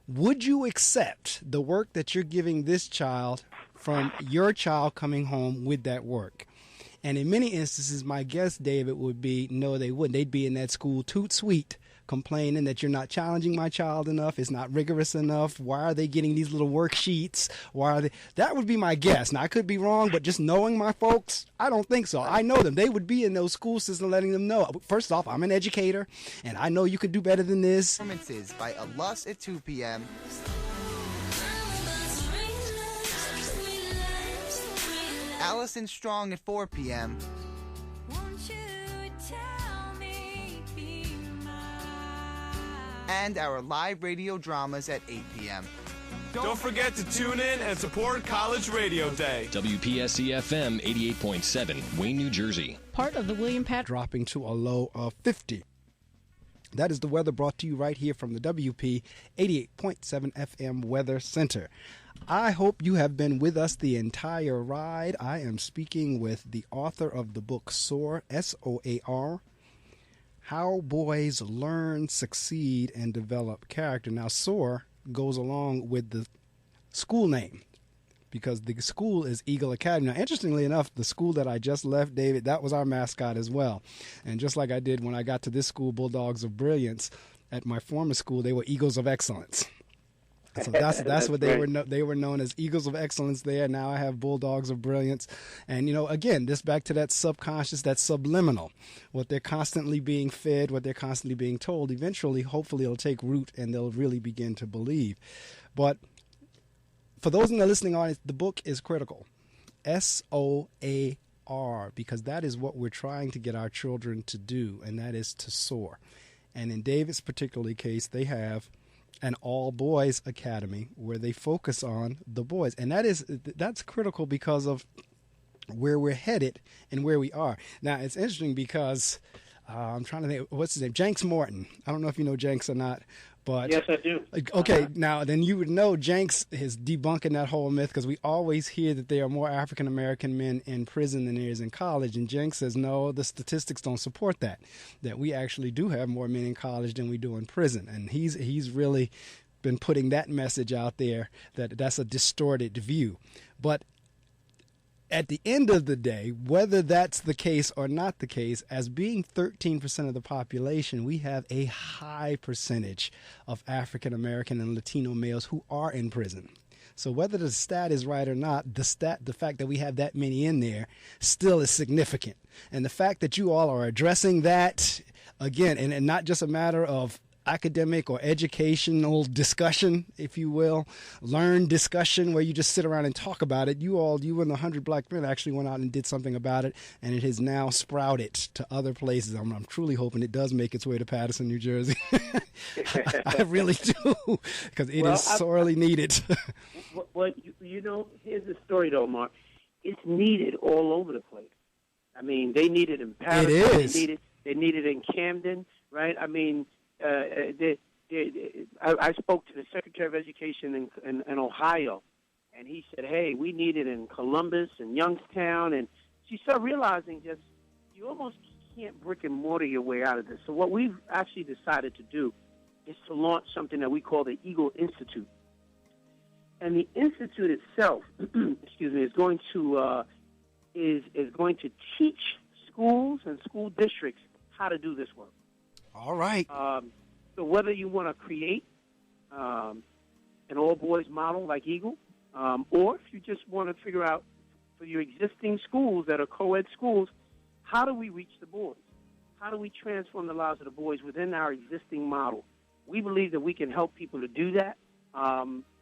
would you accept the work that you're giving this child from your child coming home with that work? And in many instances, my guess, David, would be, no, they wouldn't. They'd be in that school toot sweet, complaining that you're not challenging my child enough. It's not rigorous enough. Why are they getting these little worksheets? Why are they? That would be my guess. Now, I could be wrong, but just knowing my folks, I don't think so. I know them. They would be in those school systems letting them know. First off, I'm an educator, and I know you could do better than this.
Performances by Alus at 2 p.m. Allison Strong at 4 p.m. And our live radio dramas at 8 p.m.
Don't forget to tune in and support College Radio Day.
WPSC-FM 88.7, Wayne, New Jersey.
Part of the William Pat dropping to a low of 50. That is the weather brought to you right here from the WP 88.7 FM Weather Center. I hope you have been with us the entire ride. I am speaking with the author of the book SOAR, S-O-A-R, How Boys Learn, Succeed, and Develop Character. Now, SOAR goes along with the school name because the school is Eagle Academy. Now, interestingly enough, the school that I just left, David, that was our mascot as well. And just like I did when I got to this school, Bulldogs of Brilliance, at my former school, they were Eagles of Excellence. So that's what they were. They were known as Eagles of Excellence there. Now I have Bulldogs of Brilliance. And, again, this back to that subconscious, that subliminal, what they're constantly being fed, what they're constantly being told. Eventually, hopefully, it'll take root and they'll really begin to believe. But for those in the listening audience, the book is critical. SOAR, because that is what we're trying to get our children to do, and that is to soar. And in David's particular case, they have an all-boys academy where they focus on the boys. And that's critical because of where we're headed and where we are. Now, it's interesting because I'm trying to think, what's his name? Jenks Morton. I don't know if you know Jenks or not. But,
yes, I do.
Okay, now then you would know Jenks is debunking that whole myth because we always hear that there are more African-American men in prison than there is in college. And Jenks says, no, the statistics don't support that we actually do have more men in college than we do in prison. And he's really been putting that message out there that's a distorted view. But at the end of the day, whether that's the case or not the case, as being 13% of the population, we have a high percentage of African American and Latino males who are in prison. So whether the stat is right or not, the fact that we have that many in there still is significant. And the fact that you all are addressing that, again, and not just a matter of academic or educational discussion, if you will, learned discussion where you just sit around and talk about it. You and the 100 Black Men actually went out and did something about it, and it has now sprouted to other places. I'm truly hoping it does make its way to Paterson, New Jersey. I really do, because it is sorely needed.
Well, here's the story, though, Mark. It's needed all over the place. I mean, they need it in Paterson.
It is.
They need it in Camden, right? I mean, I spoke to the Secretary of Education in Ohio, and he said, hey, we need it in Columbus and Youngstown. And you start realizing just you almost can't brick and mortar your way out of this. So what we've actually decided to do is to launch something that we call the Eagle Institute. And the Institute itself, is going to teach schools and school districts how to do this work.
All right.
So whether you want to create an all-boys model like Eagle, or if you just want to figure out for your existing schools that are co-ed schools, how do we reach the boys? How do we transform the lives of the boys within our existing model? We believe that we can help people to do that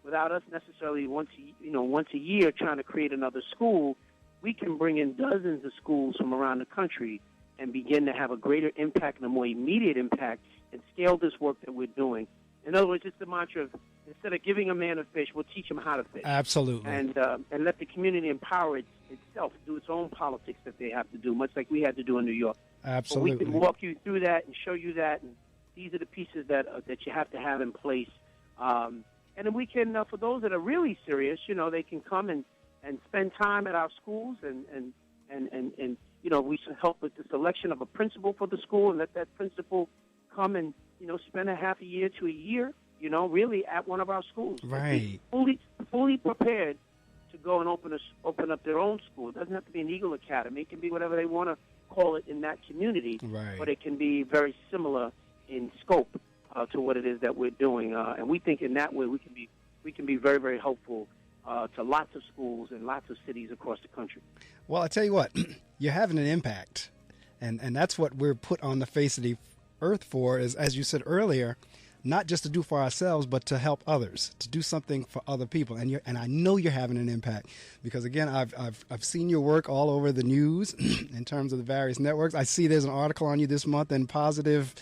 without us necessarily once a year trying to create another school. We can bring in dozens of schools from around the country and begin to have a greater impact and a more immediate impact and scale this work that we're doing. In other words, it's the mantra of instead of giving a man a fish, we'll teach him how to fish.
Absolutely.
And let the community empower itself to do its own politics that they have to do, much like we had to do in New York.
Absolutely.
But we can walk you through that and show you that, and these are the pieces that you have to have in place. And then we can, for those that are really serious, they can come and spend time at our schools and we should help with the selection of a principal for the school and let that principal come and, spend a half a year to a year really at one of our schools.
Right.
Fully prepared to go and open up their own school. It doesn't have to be an Eagle Academy. It can be whatever they want to call it in that community.
Right.
But it can be very similar in scope to what it is that we're doing. And we think in that way we can be very, very helpful to lots of schools and lots of cities across the country.
Well, I tell you what, you're having an impact, and that's what we're put on the face of the earth for, is, as you said earlier, not just to do for ourselves, but to help others, to do something for other people. And I know you're having an impact because, again, I've seen your work all over the news in terms of the various networks. I see there's an article on you this month in Positive.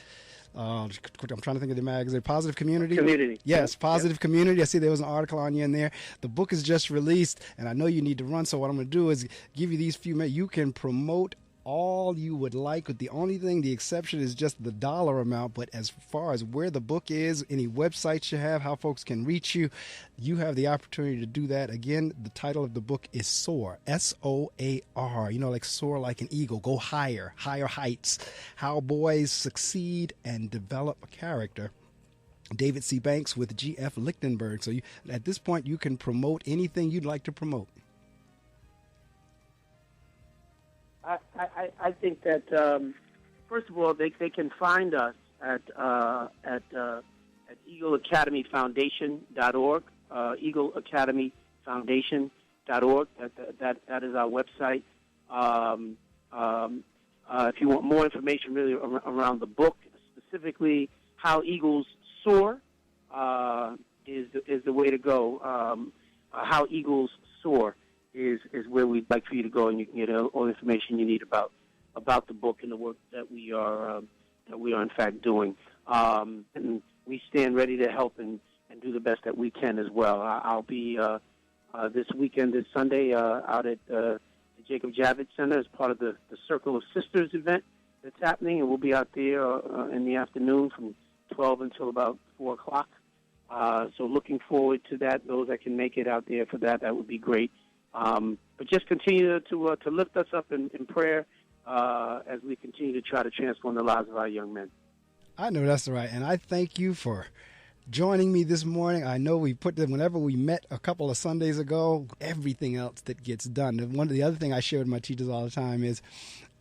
I'm trying to think of the magazine. Positive Community? Yes, Positive Community. I see there was an article on you in there. The book is just released, and I know you need to run, so what I'm going to do is give you these few minutes. You can promote all you would like. The only thing, the exception is just the dollar amount, but as far as where the book is, any websites you have, how folks can reach you, you have the opportunity to do that. Again, the title of the book is Soar, S-O-A-R, like soar like an eagle, go higher heights, how boys succeed and develop a character. David C.Banks with G.F. Lichtenberg. So at this point, you can promote anything you'd like to promote.
I think that first of all, they can find us at EagleAcademyFoundation.org. EagleAcademyFoundation.org. That is our website. If you want more information, really around the book, specifically how eagles soar, is the way to go. How eagles soar is where we'd like for you to go, and you can get all the information you need about the book and the work that we are in fact doing. And we stand ready to help and do the best that we can as well. I'll be this weekend, this Sunday, out at the Jacob Javits Center as part of the Circle of Sisters event that's happening, and we'll be out there in the afternoon from 12 until about 4 o'clock. So looking forward to that. Those that can make it out there for that would be great. But just continue to lift us up in prayer as we continue to try to transform the lives of our young men.
I know that's right, and I thank you for joining me this morning. I know we put them whenever we met a couple of Sundays ago, everything else that gets done. And one of the other things I share with my teachers all the time is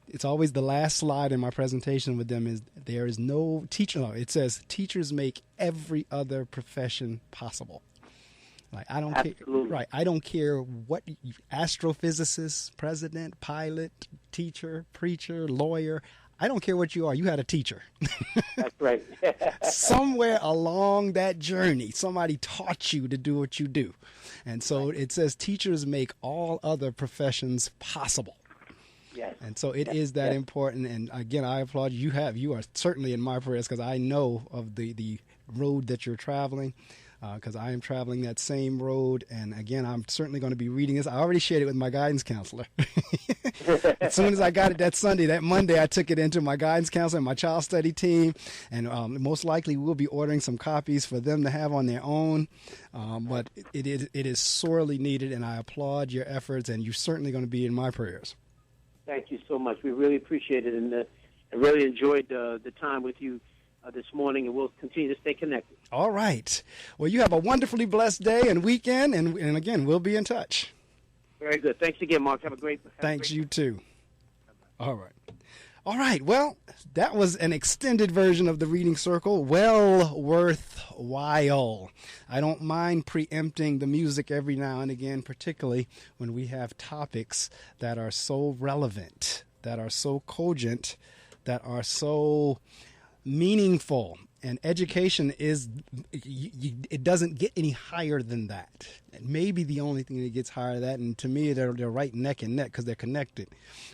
it's always the last slide in my presentation with them is there is no teacher. No, it says teachers make every other profession possible. Like I don't care, right? I don't care what astrophysicist, president, pilot, teacher, preacher, lawyer. I don't care what you are. You had a teacher.
That's right.
Somewhere along that journey, somebody taught you to do what you do, and so it says teachers make all other professions possible.
Yes.
And so it is that important. And again, I applaud you. You are certainly in my prayers because I know of the road that you're traveling. Because I am traveling that same road. And again, I'm certainly going to be reading this. I already shared it with my guidance counselor. As soon as I got it that Monday, I took it into my guidance counselor and my child study team. And most likely we'll be ordering some copies for them to have on their own. But it is sorely needed, and I applaud your efforts, and you're certainly going to be in my prayers.
Thank you so much. We really appreciate it, and I really enjoyed the time with you this morning, and we'll continue to stay connected.
All right. Well, you have a wonderfully blessed day and weekend, and again, we'll be in touch.
Very good. Thanks again, Mark.
Thanks, you too. All right. All right. Well, that was an extended version of the Reading Circle. Well worthwhile. I don't mind preempting the music every now and again, particularly when we have topics that are so relevant, that are so cogent, that are so meaningful. And education it doesn't get any higher than that. Maybe the only thing that gets higher than that, and to me they're right neck and neck because they're connected,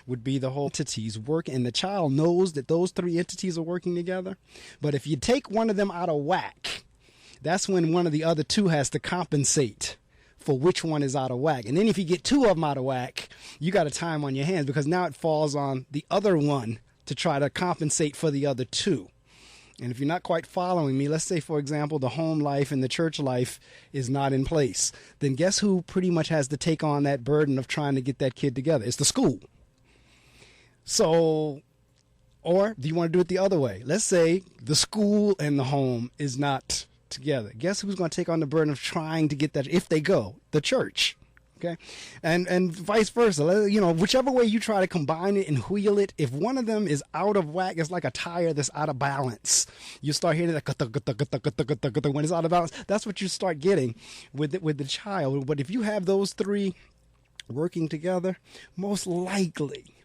would be the whole entities work. And the child knows that those three entities are working together. But if you take one of them out of whack, that's when one of the other two has to compensate for which one is out of whack. And then if you get two of them out of whack, you got a time on your hands because now it falls on the other one to try to compensate for the other two. And if you're not quite following me, let's say, for example, the home life and the church life is not in place, then guess who pretty much has to take on that burden of trying to get that kid together? It's the school. So, or do you want to do it the other way? Let's say the school and the home is not together. Guess who's going to take on the burden of trying to get that if they go? The church. Okay, and vice versa. You know, whichever way you try to combine it and wheel it, if one of them is out of whack, it's like a tire that's out of balance. You start hearing that when it's out of balance. That's what you start getting with the child. But if you have those three working together, most likely,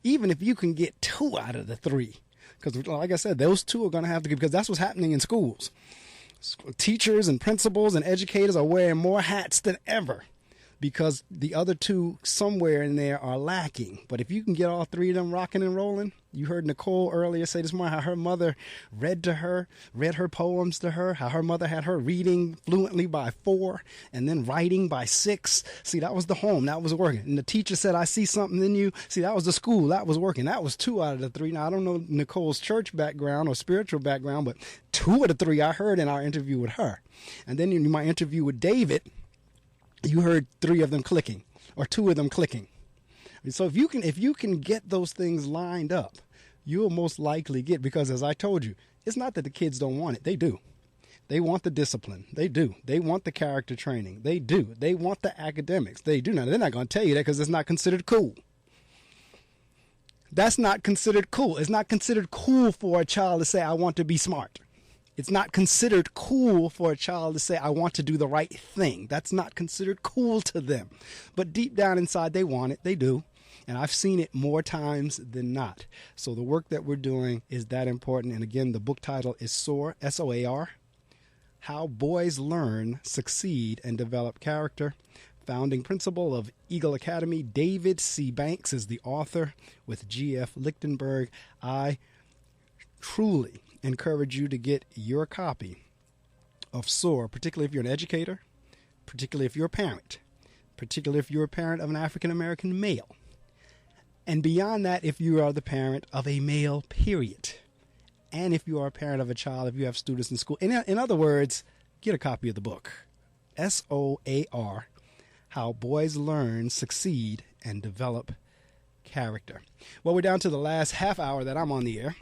even if you can get 2 out of the 3, because like I said, those 2 are going to have to, because that's what's happening in schools. Teachers and principals and educators are wearing more hats than ever, because the other 2 somewhere in there are lacking. But if you can get all 3 of them rocking and rolling, you heard Nicole earlier say this morning how her mother read her poems to her, how her mother had her reading fluently by 4 and then writing by 6. See, that was the home. That was working. And the teacher said, I see something in you. See, that was the school. That was working. That was 2 out of the 3. Now, I don't know Nicole's church background or spiritual background, but 2 of the 3 I heard in our interview with her. And then in my interview with David, you heard 3 of them clicking, or 2 of them clicking. So if you can get those things lined up, you'll most likely get, because as I told you, it's not that the kids don't want it. They do. They want the discipline. They do. They want the character training. They do. They want the academics. They do. Now, they're not going to tell you that because it's not considered cool. That's not considered cool. It's not considered cool for a child to say, I want to be smart. It's not considered cool for a child to say, I want to do the right thing. That's not considered cool to them. But deep down inside, they want it. They do. And I've seen it more times than not. So the work that we're doing is that important. And again, the book title is SOAR, S-O-A-R, How Boys Learn, Succeed, and Develop Character. Founding principal of Eagle Academy, David C.Banks, is the author with G.F. Lichtenberg. I truly encourage you to get your copy of SOAR, particularly if you're an educator, particularly if you're a parent, particularly if you're a parent of an African-American male, and beyond that, if you are the parent of a male, period, and if you are a parent of a child, if you have students in school. In other words, get a copy of the book, SOAR, How Boys Learn, Succeed, and Develop Character. Well, we're down to the last half hour that I'm on the air.